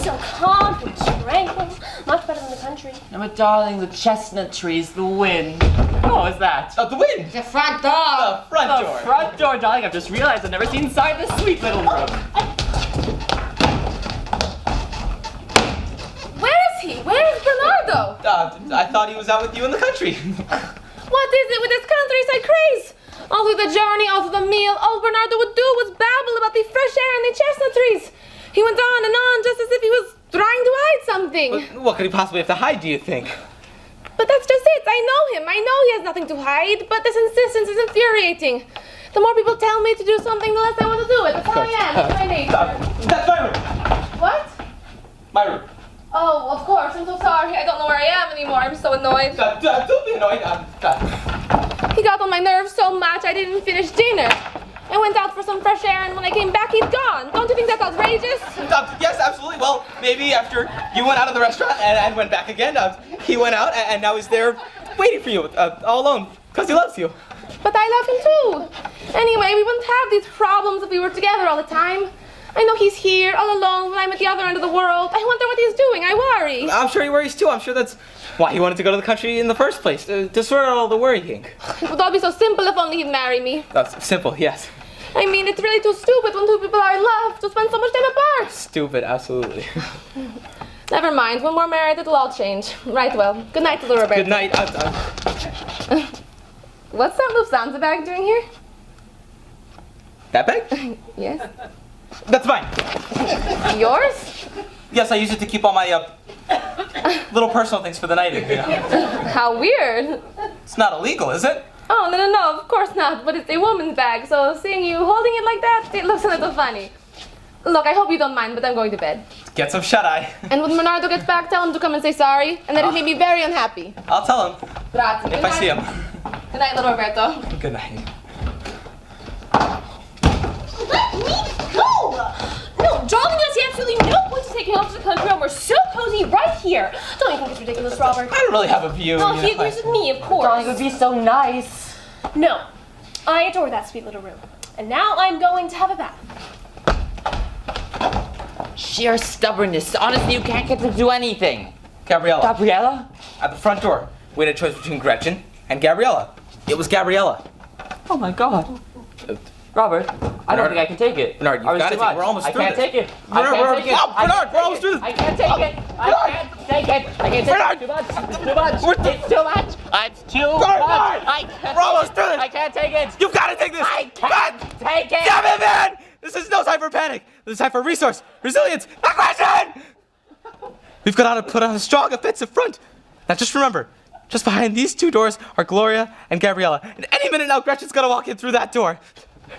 So calm and tranquil. Much better than the country. No, but darling, the chestnut trees, the wind. What was that? The wind! The front door. The front The door! front door, darling. I've just realized I've never seen inside this sweet little room. Where is he? Where is Bernardo? I thought he was out with you in the country. What is it with this countryside craze? All through the journey, all through the meal, all Bernardo would do was babble about the fresh air and the chestnut trees. He went on and on just as if he was trying to hide something. But what could he possibly have to hide, do you think? But that's just it. I know him. I know he has nothing to hide, but this insistence is infuriating. The more people tell me to do something, the less I want to do it. That's how I am. It's my nature. That's my room! What? My room. Oh, of course. I'm so sorry. I don't know where I am anymore. I'm so annoyed. Don't be annoyed. He got on my nerves so much I didn't finish dinner. I went out for some fresh air and when I came back he'd gone. Don't you think that's outrageous? Yes, absolutely. Well, maybe after you went out of the restaurant and went back again, he went out and now he's there waiting for you, all alone, because he loves you. But I love him too. Anyway, we wouldn't have these problems if we were together all the time. I know he's here all alone when I'm at the other end of the world. I wonder what he's doing. I worry. I'm sure he worries too. I'm sure that's why he wanted to go to the country in the first place, to sort out all the worrying. It would all be so simple if only he'd marry me. That's simple, yes. I mean, it's really too stupid when two people are in love to spend so much time apart. Stupid, absolutely. Never mind. When we're married, it'll all change. Right, well. Good night, little Roberto. Good night. What's that Lufthansa bag doing here? That bag? Yes. That's mine. Yours? Yes, I use it to keep all my little personal things for the night in, you know. How weird. It's not illegal, is it? Oh, no, of course not. But it's a woman's bag, so seeing you holding it like that, it looks a little funny. Look, I hope you don't mind, but I'm going to bed. Get some shut-eye. And when Bernardo gets back, tell him to come and say sorry, and that it made me very unhappy. I'll tell him Grazie. if I see him. Good night, little Roberto. Good night. Let me go! No, darling, I see absolutely no point to taking off to the country when we're so cozy right here. Don't you think it's ridiculous, Robert? I don't really have a view. Oh, you he know. agrees with me, of course. Darling, it would be so nice. No, I adore that sweet little room. And now I'm going to have a bath. Sheer stubbornness. Honestly, you can't get to do anything. Gabriella. Gabriella? At the front door, we had a choice between Gretchen and Gabriella. It was Gabriella. Oh my God. Robert, I don't think I can take it. Bernard, you've I was got too to take it. much. We're almost I through can't this. take it. Bernard, I can't take it. oh, Bernard, we're almost through this. I can't take it. I can't take it. I can't take Bernard. it. Too much. Too much. It's too much. It's too Bernard. much. I can't. We're almost through this. I can't take it. You've got to take this. I can't take it. Damn it, man! This is no time for panic. This is time for resource, resilience, aggression! We've got to put on a strong offensive front. Now just remember, just behind these two doors are Gloria and Gabriella. And any minute now, Gretchen's gonna walk in through that door.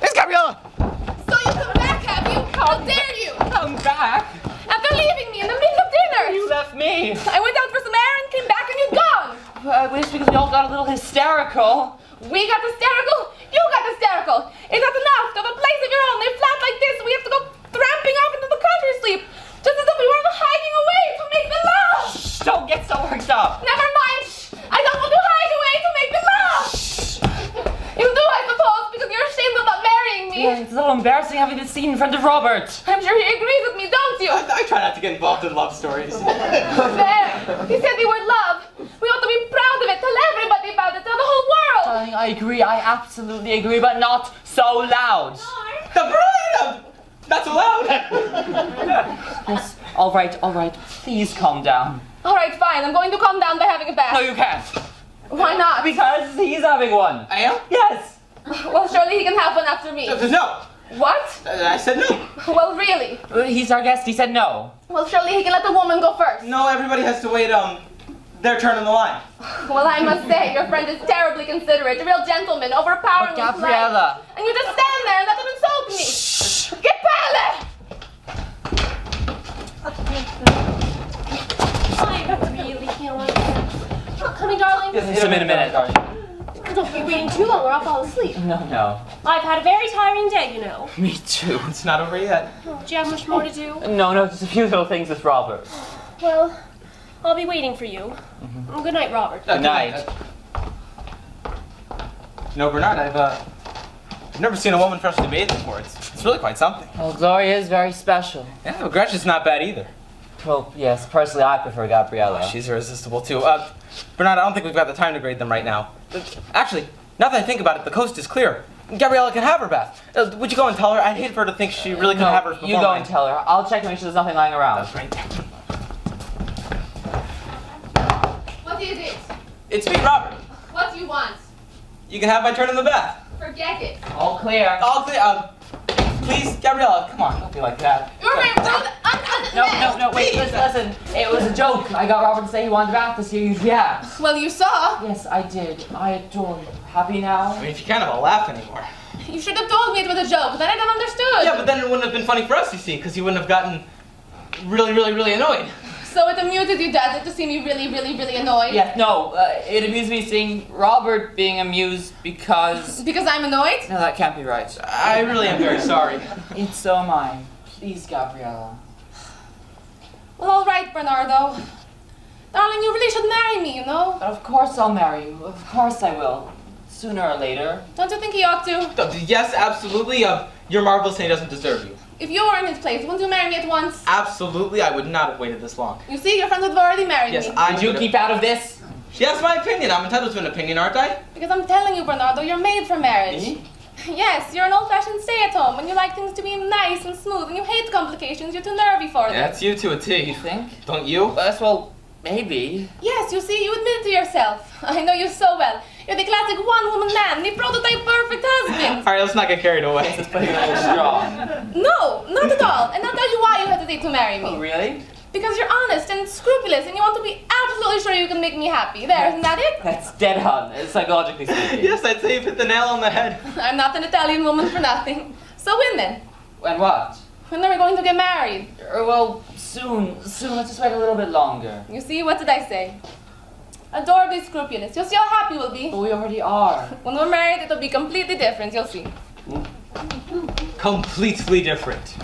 It's Gabriella! So you come back, have you? How dare you? Come back. After leaving me in the middle of dinner. You left me. I went out for some air and came back and you'd gone. I wish because we all got a little hysterical. We got hysterical. You got hysterical. It's not enough to have a place of your own. They're flat like this. We have to go tramping off into the country sleep. Just as if we weren't hiding away to make the love. Shh, don't get so worked up. Never mind. Shh. I don't want to hide away to make the love. You do, I suppose, because you're ashamed of not marrying me. Yeah, it's a little embarrassing having this scene in front of Robert. I'm sure he agrees with me, don't you? I try not to get involved in love stories. There. He said the word love. We ought to be proud of it. Tell everybody about it. Tell the whole world. Darling, I agree. I absolutely agree, but not so loud. Not so loud! Yes. All right. Please calm down. All right, fine. I'm going to calm down by having a bath. No, you can't. Why not? Because he's having one. I am? Yes. Well, surely he can have one after me. No! What? I said no! Well, really? He's our guest. He said no. Well, surely he can let the woman go first. No, everybody has to wait, their turn in the line. Well, I must say, your friend is terribly considerate. A real gentleman, overpoweringly But Gabriella. polite. And you just stand there and let him insult me. Che palle! I really can't let you. Not coming, darling. Just a minute, darling. Don't be waiting too long or I'll fall asleep. No. I've had a very tiring day, you know. Me too. It's not over yet. Oh, do you have much more to do? No, just a few little things with Robert. Well, I'll be waiting for you. Good night, Robert. Good night. You know, Bernard, I've never seen a woman freshly bathed before. It's really quite something. Well, Gloria is very special. Yeah, but Gretchen's not bad either. Well, yes, personally I prefer Gabriella. She's irresistible too. Bernard, I don't think we've got the time to grade them right now. Actually, now that I think about it, the coast is clear. Gabriella can have her bath. Would you go and tell her? I'd hate for her to think she really couldn't have hers before You go mine. and tell her. I'll check to make sure there's nothing lying around. That's right. What is it? It's me, Robert. What do you want? You can have my turn in the bath. Forget it. All clear. All clear. Please, Gabriella, come on, don't be like that. You're very rude, unpleasant man. No, wait, listen. It was a joke. I got Robert to say he wanted the bath this year. Yeah. Well, you saw. Yes, I did. I adore you. Happy now? I mean, if you can't have a laugh anymore. You should have told me it was a joke, then I don't understood. Yeah, but then it wouldn't have been funny for us, you see, because you wouldn't have gotten really annoyed. So it amuses you, does it, to see me really annoyed? Yeah, no, it amused me seeing Robert being amused because... Because I'm annoyed? No, that can't be right. I really am very sorry. It's so mine. Please, Gabriella. Well, all right, Bernardo. Darling, you really should marry me, you know? Of course I'll marry you. Of course I will. Sooner or later. Don't you think he ought to? Yes, absolutely. You're marvelous and he doesn't deserve you. If you were in his place, wouldn't you marry me at once? Absolutely, I would not have waited this long. You see, your friends would have already married Yes, me. I Would you keep out of this? Yes, my opinion. I'm entitled to an opinion, aren't I? Because I'm telling you, Bernardo, you're made for marriage. Me? Yes, you're an old-fashioned stay-at-home, and you like things to be nice and smooth, and you hate complications, you're too nervy for them. Yeah, it's you to a T. You think? Don't you? Well, maybe. Yes, you see, you admit it to yourself. I know you so well. You're the classic one-woman man, the prototype perfect husband. All right, let's not get carried away. It's putting it a little strong. No, not at all. And I'll tell you why you hesitate to marry me. Oh, really? Because you're honest and scrupulous, and you want to be absolutely sure you can make me happy. There, isn't that it? That's dead on, psychologically speaking. Yes, I'd say you've hit the nail on the head. I'm not an Italian woman for nothing. So when then? And what? When are we going to get married? Well, soon. Let's just wait a little bit longer. You see, what did I say? Adorably scrupulous. You'll see how happy we'll be. But we already are. When we're married, it'll be completely different. You'll see. Completely different.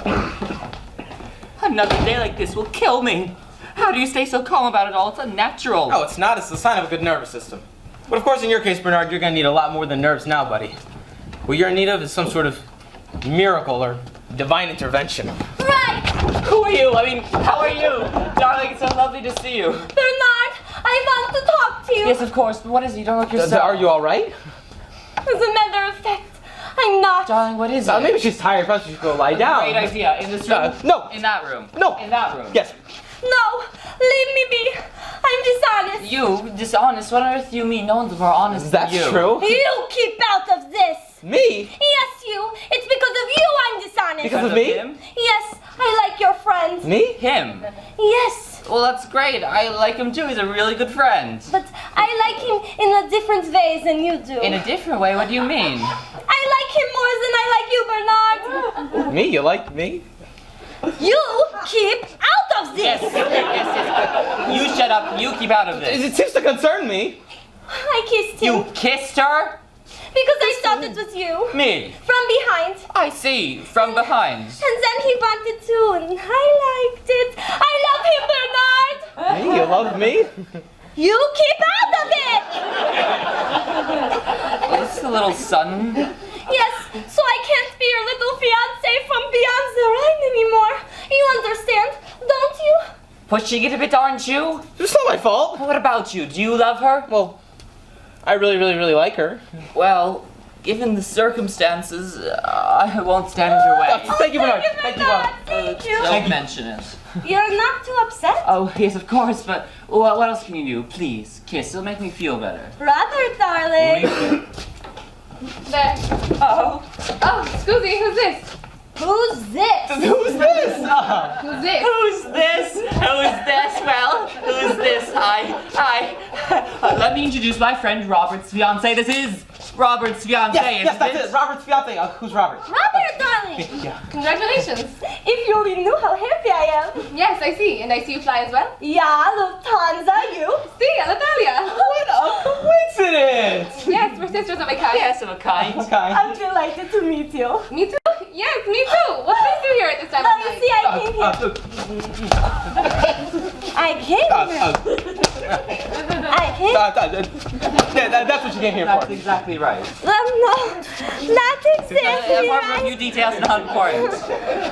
Another day like this will kill me. How do you stay so calm about it all? It's unnatural. No, it's not. It's the sign of a good nervous system. But of course, in your case, Bernard, you're going to need a lot more than nerves now, buddy. What you're in need of is some sort of miracle or divine intervention. Right! Who are you? I mean, how are you? Darling, it's so lovely to see you. Bernard, I want to talk to you. Yes, of course, but what is it? You don't look yourself. Are you all right? As a matter of fact, I'm not. Darling, what is it? Maybe she's tired. Perhaps she should go lie down. Great idea. In this room? No. In that room? No. In that room? Yes. No, leave me be. I'm dishonest. You? Dishonest? What on earth do you mean? No one's more honest That's than you. true. You keep out of this. Me? Yes, you. It's because of you I'm dishonest. Because of me? Him? Yes, I like your friend. Me? Him? Yes, Well, that's great. I like him too. He's a really good friend. but I like him in a different way than you do. In a different way? What do you mean? I like him more than I like you, Bernard. Me? You like me? You keep out of this. Yes. You shut up. You keep out of this. It seems to concern me. I kissed him You kissed her? because I thought it was you. Me? From behind. I see. From behind. And then he wanted to, and I liked it. I love him, Bernard. Me? You love me? You keep out of it. Well, this is a little son. Yes, so I can't be your little fiancé from beyond the Rhine anymore. You understand, don't you? Pushing it a bit, aren't you? It's not my fault. What about you? Do you love her? Well, I really like her. Well, given the circumstances, I won't stand in your way. Thank you, Bernard. Thank you, Bernard. Thank you. Don't mention it. You're not too upset? Oh, yes, of course, but what else can you do? Please, kiss. It'll make me feel better. Robert, darling. There. Oh. Oh, Scoozy, who's this? Who's this? Who's this? Who's this? Who's this? Who's this? Well, who's this? Let me introduce my friend Robert's fiance. This is Robert's fiance, Yes, that's it. Robert's fiance. Who's Robert? Robert, darling. Yeah. Congratulations. If you only knew how happy I am. Yes, I see. And I see you fly as well. Yeah, Lufthansa, you. See, Natalia. What a coincidence! Yes, we're sisters of a kind. Yes, of a kind. Okay. I'm delighted to meet you. Me too? Yes, me too. What brings you here at this time No, of you night? see, I came here. I came here. I came. Yeah, that's what you came here That's for. exactly right. No, not exactly Apart from a right. few details, not important.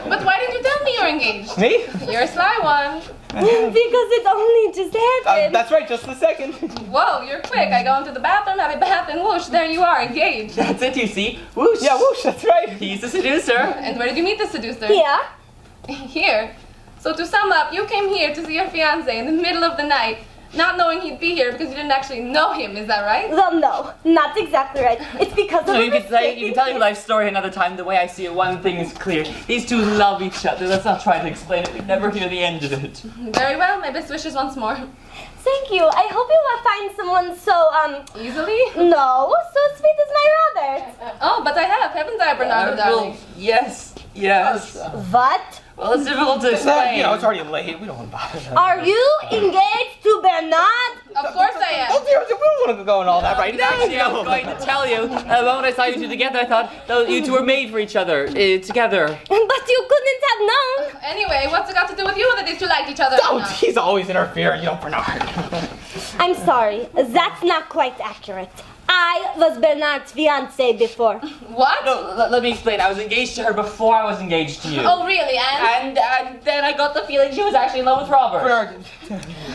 But why didn't you tell me you're engaged? Me? You're a sly one. Because it only just happened. That's right, just a second. Whoa, you're quick. I go into the bathroom, have a bath, and whoosh, there you are, engaged. That's it, you see. Whoosh. Yeah, whoosh, that's right. He's the seducer. And where did you meet the seducer? Yeah. Here. So to sum up, you came here to see your fiancé in the middle of the night, not knowing he'd be here because you didn't actually know him, is that right? Well, no, not exactly right. It's because of No, a you can mistake. tell your life story another time. The way I see it, one thing is clear. These two love each other. Let's not try to explain it. We never hear the end of it. Very well, my best wishes once more. Thank you. I hope you will find someone so, Easily? no, so sweet as my Robert. Oh, but I have, haven't I, Bernardo, darling? Yes. What? Well, it's difficult to explain. It's already late. We don't want to bother them. Are you engaged to Bernard? Of course I am. Oh, dear, we don't want to go and all that right now. Actually, I was going to tell you. The moment I saw you two together, I thought that you two were made for each other. Together. But you couldn't have known. Anyway, what's it got to do with you that these two liked each other? Oh, he's always interfering, Bernard. I'm sorry, that's not quite accurate. I was Bernard's fiancée before. What? No, let me explain. I was engaged to her before I was engaged to you. Oh, really, and? And then I got the feeling she was actually in love with Robert. Bernard.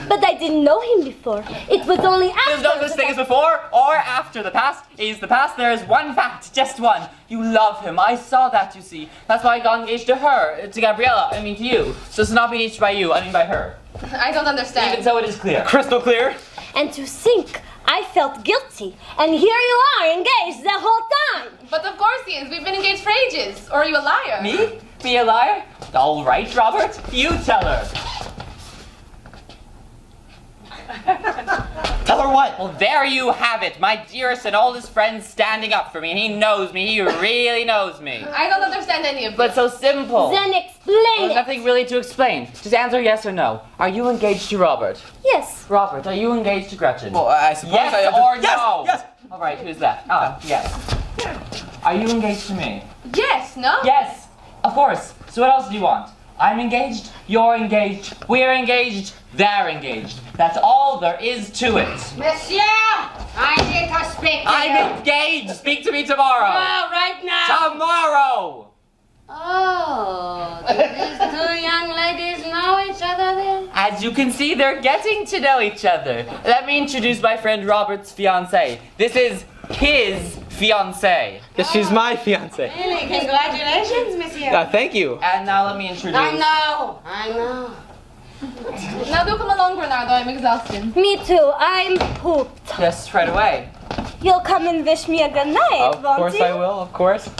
But I didn't know him before. It was only after. There's no such thing as before or after. The past is the past. There is one fact, just one. You love him. I saw that, you see. That's why I got engaged to her, to Gabriella, to you. So it's not being engaged by you, I mean by her. I don't understand. Even so, it is clear. Crystal clear. And to think I felt guilty, and here you are engaged the whole time. But of course he is. We've been engaged for ages. Or are you a liar? Me? Me a liar? All right, Robert. You tell her. Tell her what? Well, there you have it. My dearest and oldest friend standing up for me. And he knows me. He really knows me. I don't understand any of But this. so simple. Then explain There's it. nothing really to explain. Just answer yes or no. Are you engaged to Robert? Yes. Robert, are you engaged to Gretchen? Well, I suppose yes I have to... or Yes, no? yes. All right, who's that? Ah, yes. Are you engaged to me? Yes, no? Yes, of course. So what else do you want? I'm engaged, you're engaged, we're engaged, they're engaged. That's all there is to it. Monsieur, I need to speak to you. I'm engaged! Speak to me tomorrow! Oh, right now. Tomorrow! Oh, do these two young ladies know each other then? As you can see, they're getting to know each other. Let me introduce my friend Robert's fiancée. This is his fiancée. Yes, she's my fiancée. Really, congratulations, monsieur. Thank you. And now let me introduce... I know. Now do come along, Bernardo. I'm exhausted. Me too. I'm pooped. Just right away. You'll come and wish me a good night, Of won't course you? I will, of course.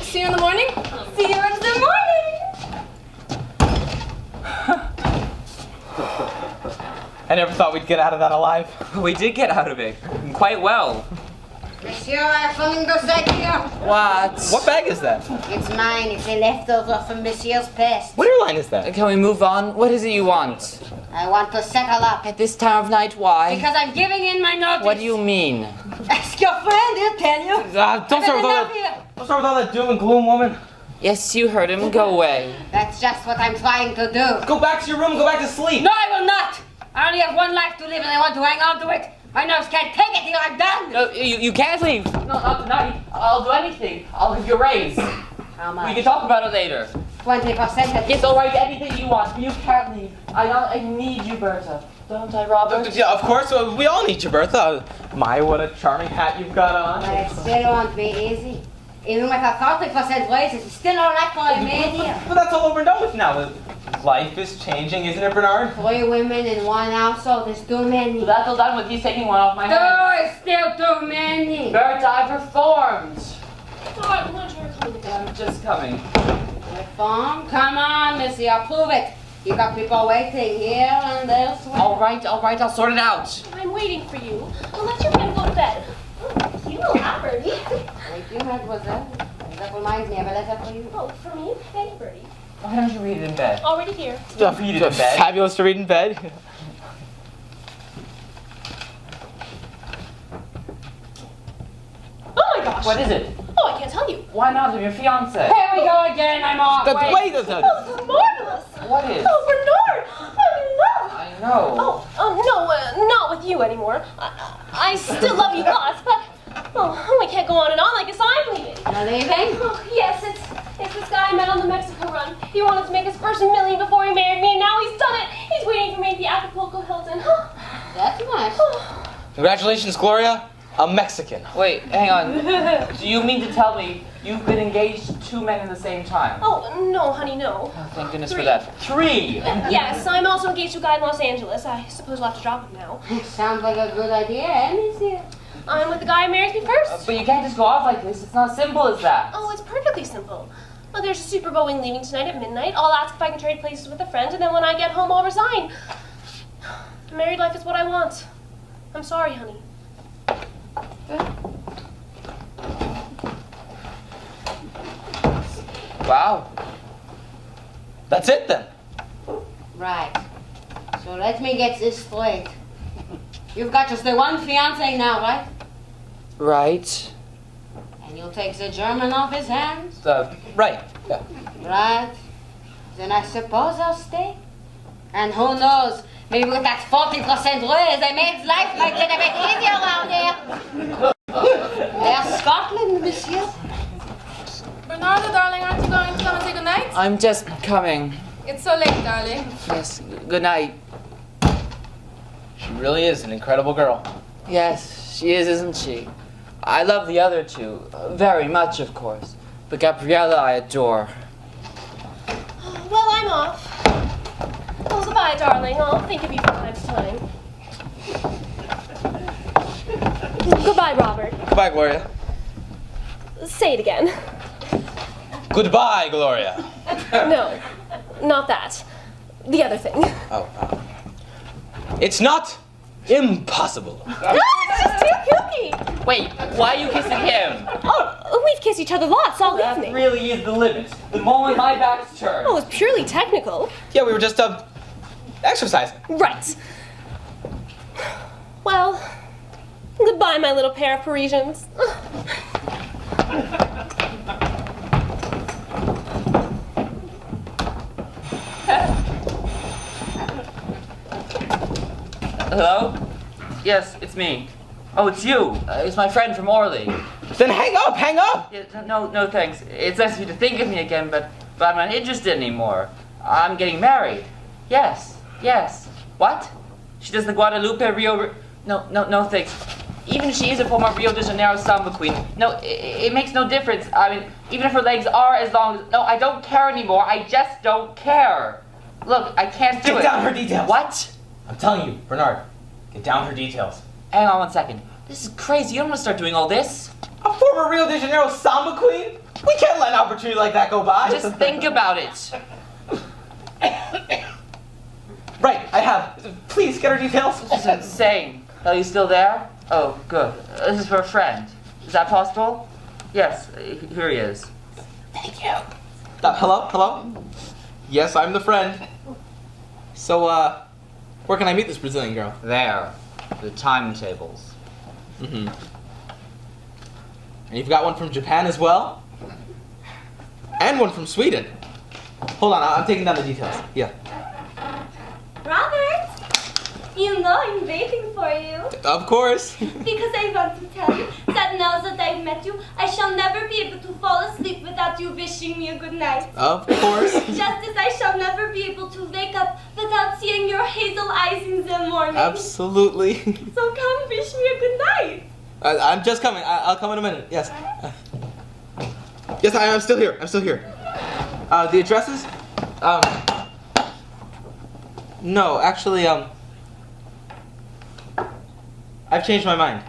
See you in the morning? See you in the morning. I never thought we'd get out of that alive. We did get out of it. Quite well. Monsieur, I have something to say to you. What? What bag is that? It's mine. It's a leftover from Monsieur's past. What airline is that? Can we move on? What is it you want? I want to settle up. At this time of night, why? Because I'm giving in my notice. What do you mean? Ask your friend, he'll tell you. Don't start with all that doom and gloom, woman. Yes, you heard him. Go away. That's just what I'm trying to do. Go back to your room and go back to sleep. No, I will not. I only have one life to live and I want to hang on to it. My nerves can't take it till I'm done. No, you can't leave. No, not tonight. I'll do anything. I'll give you a raise. How We much? can talk about it later. 20%. Yes, all right. Anything you want. But you can't leave. I need you, Bertha. Don't I, Robert? Yeah, of course. We all need you, Bertha. My, what a charming hat you've got on. But it still won't be easy. Even with a 30% raise, it's still not like what I made here. But that's all over and done with now. Life is changing, isn't it, Bernard? 3 women in one household is too many. So that's all done with. He's taking one off my hands. 2 is still too many. Bertha, I've reformed. Oh, I'm just coming. Reform? Come on, Monsieur, prove it. You got people waiting here and elsewhere. All right. I'll sort it out. I'm waiting for you. Well, let your friend go to bed. Oh, you know Birdie. Thank you, mademoiselle. That reminds me of a letter for you. Oh, for me? Hey, Birdie. Why don't you read it in bed? Already here. Read it in bed. Fabulous to read in bed. Oh my gosh. What is it? Oh, I can't tell you. Why not? I'm your fiance. Here we go again, I'm off. Wait. Oh, this is marvelous. What is? Oh, Bernard. I'm in love. I know. Oh, no, not with you anymore. I still love you lots, but we can't go on and on like this. I'm leaving. You're leaving? Oh, yes, it's this guy I met on the Mexico run. He wanted to make his first $1 million before he married me, and now he's done it. He's waiting for me at the Acapulco Hilton. That's nice. Congratulations, Gloria. A Mexican. Wait, hang on. Do you mean to tell me you've been engaged to 2 men in the same time? Oh, no, honey, no. Oh, thank goodness 3. for that. 3! Yes, I'm also engaged to a guy in Los Angeles. I suppose we'll have to drop him now. Sounds like a good idea, eh, monsieur? I'm with the guy who marries me first. But you can't just go off like this. It's not as simple as that. Oh, it's perfectly simple. Well, there's a Super Boeing leaving tonight at midnight. I'll ask if I can trade places with a friend, and then when I get home, I'll resign. Married life is what I want. I'm sorry, honey. Wow. That's it then. Right. So let me get this straight. You've got just the one fiancé now, right? Right. And you'll take the German off his hands? Right. Yeah. Right. Then I suppose I'll stay. And who knows, maybe with that 40% raise, I made life might get a bit easier around here. There's Scotland, monsieur. Bernardo, darling, aren't you going to come and say goodnight? I'm just coming. It's so late, darling. Yes, good night. She really is an incredible girl. Yes, she is, isn't she? I love the other two, very much, of course. But Gabriella I adore. Well, I'm off. Oh, goodbye, darling. I'll think of you from time to time. Goodbye, Robert. Goodbye, Gloria. Say it again. Goodbye, Gloria. No, not that. The other thing. Oh. It's not impossible. No, it's just too kooky. Wait, why are you kissing him? Oh, we've kissed each other lots all That evening. really is the limit. The moment my back's turned. Oh, it's purely technical. Yeah, we were just exercising. Right. Well, goodbye, my little pair of Parisians. Hello? Yes, it's me. Oh, it's you. It's my friend from Orly. Then hang up! Yeah, no, thanks. It's nice of you to think of me again, but I'm not interested anymore. I'm getting married. Yes. What? She does the Guadalupe Rio... No, thanks. Even if she is a former Rio de Janeiro samba queen, no, it makes no difference. I mean, even if her legs are as long as... No, I don't care anymore. I just don't care. Look, I can't do it. Get down her details. What? I'm telling you, Bernard, get down her details. Hang on 1 second. This is crazy. You don't want to start doing all this. A former Rio de Janeiro samba queen? We can't let an opportunity like that go by. Just think about it. Right, I have. Please get her details. This is insane. Are you still there? Oh, good. This is for a friend. Is that possible? Yes, here he is. Thank you. Hello? Yes, I'm the friend. So, where can I meet this Brazilian girl? There. The timetables. Mm-hmm. And you've got one from Japan as well? And one from Sweden. Hold on, I'm taking down the details. Yeah. Robert, you know I'm waiting for you. Of course. Because I want to tell you that now that I've met you, I shall never be able to fall asleep without you wishing me a good night. Of course. Just as I shall never be able to wake up without seeing your hazel eyes in the morning. Absolutely. So come wish me a good night. I'm just coming. I'll come in a minute. Yes. Yes, I'm still here. The addresses? No, actually, I've changed my mind.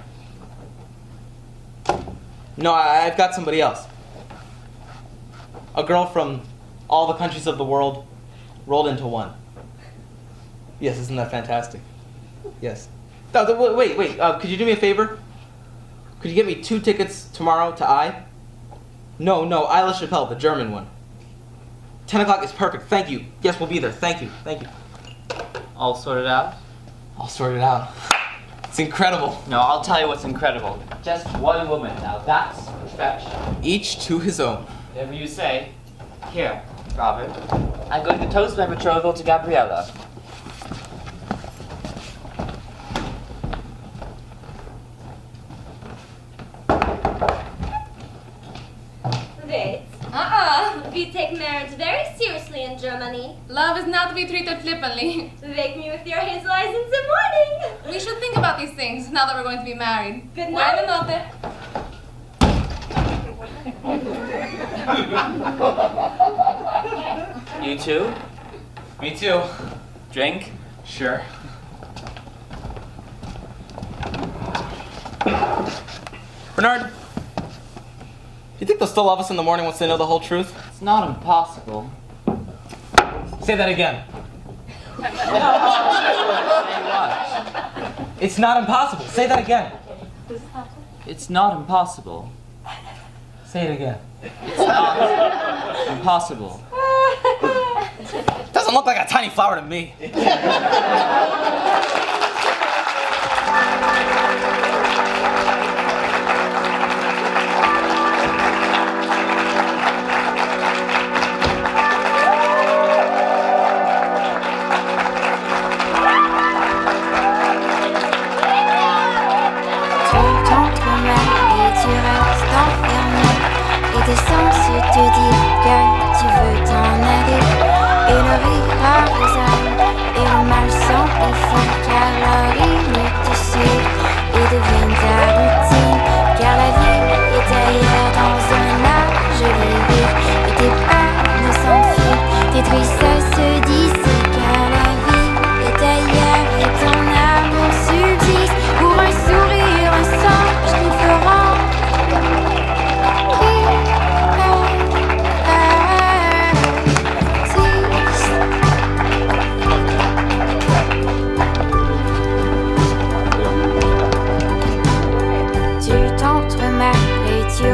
No, I've got somebody else. A girl from all the countries of the world rolled into one. Yes, isn't that fantastic? Yes. No, wait. Could you do me a favor? Could you get me 2 tickets tomorrow to I? No, I La Chapelle, the German one. 10 o'clock is perfect. Thank you. Yes, we'll be there. Thank you. All sorted out? I'll sort it out. It's incredible. No, I'll tell you what's incredible. Just one woman. Now that's perfection. Each to his own. Whatever you say. Here, Robert. I'm going to toast my betrothal to Gabriella. We take marriage very seriously in Germany. Love is not to be treated flippantly. Wake me with your hazel eyes in the morning. We should think about these things now that we're going to be married. Good night. Buenas noches. You too? Me too. Drink? Sure. Bernard, you think they'll still love us in the morning once they know the whole truth? It's not impossible. Say that again. Say what? It's not impossible. Say that again. It's not impossible. Say it again. It's not impossible. Doesn't look like a tiny flower to me. Tes sens te disent que tu veux t'en aller. Et le rire résonne et le mal semble fou, car la rime te suit et devient ta routine. Car la vie est ailleurs dans un large rire et tes pas ne s'enfuient, tes tristes se dissipent. Car la vie est ailleurs et ton amour subsiste pour un sourire, un songe qui fera. Tu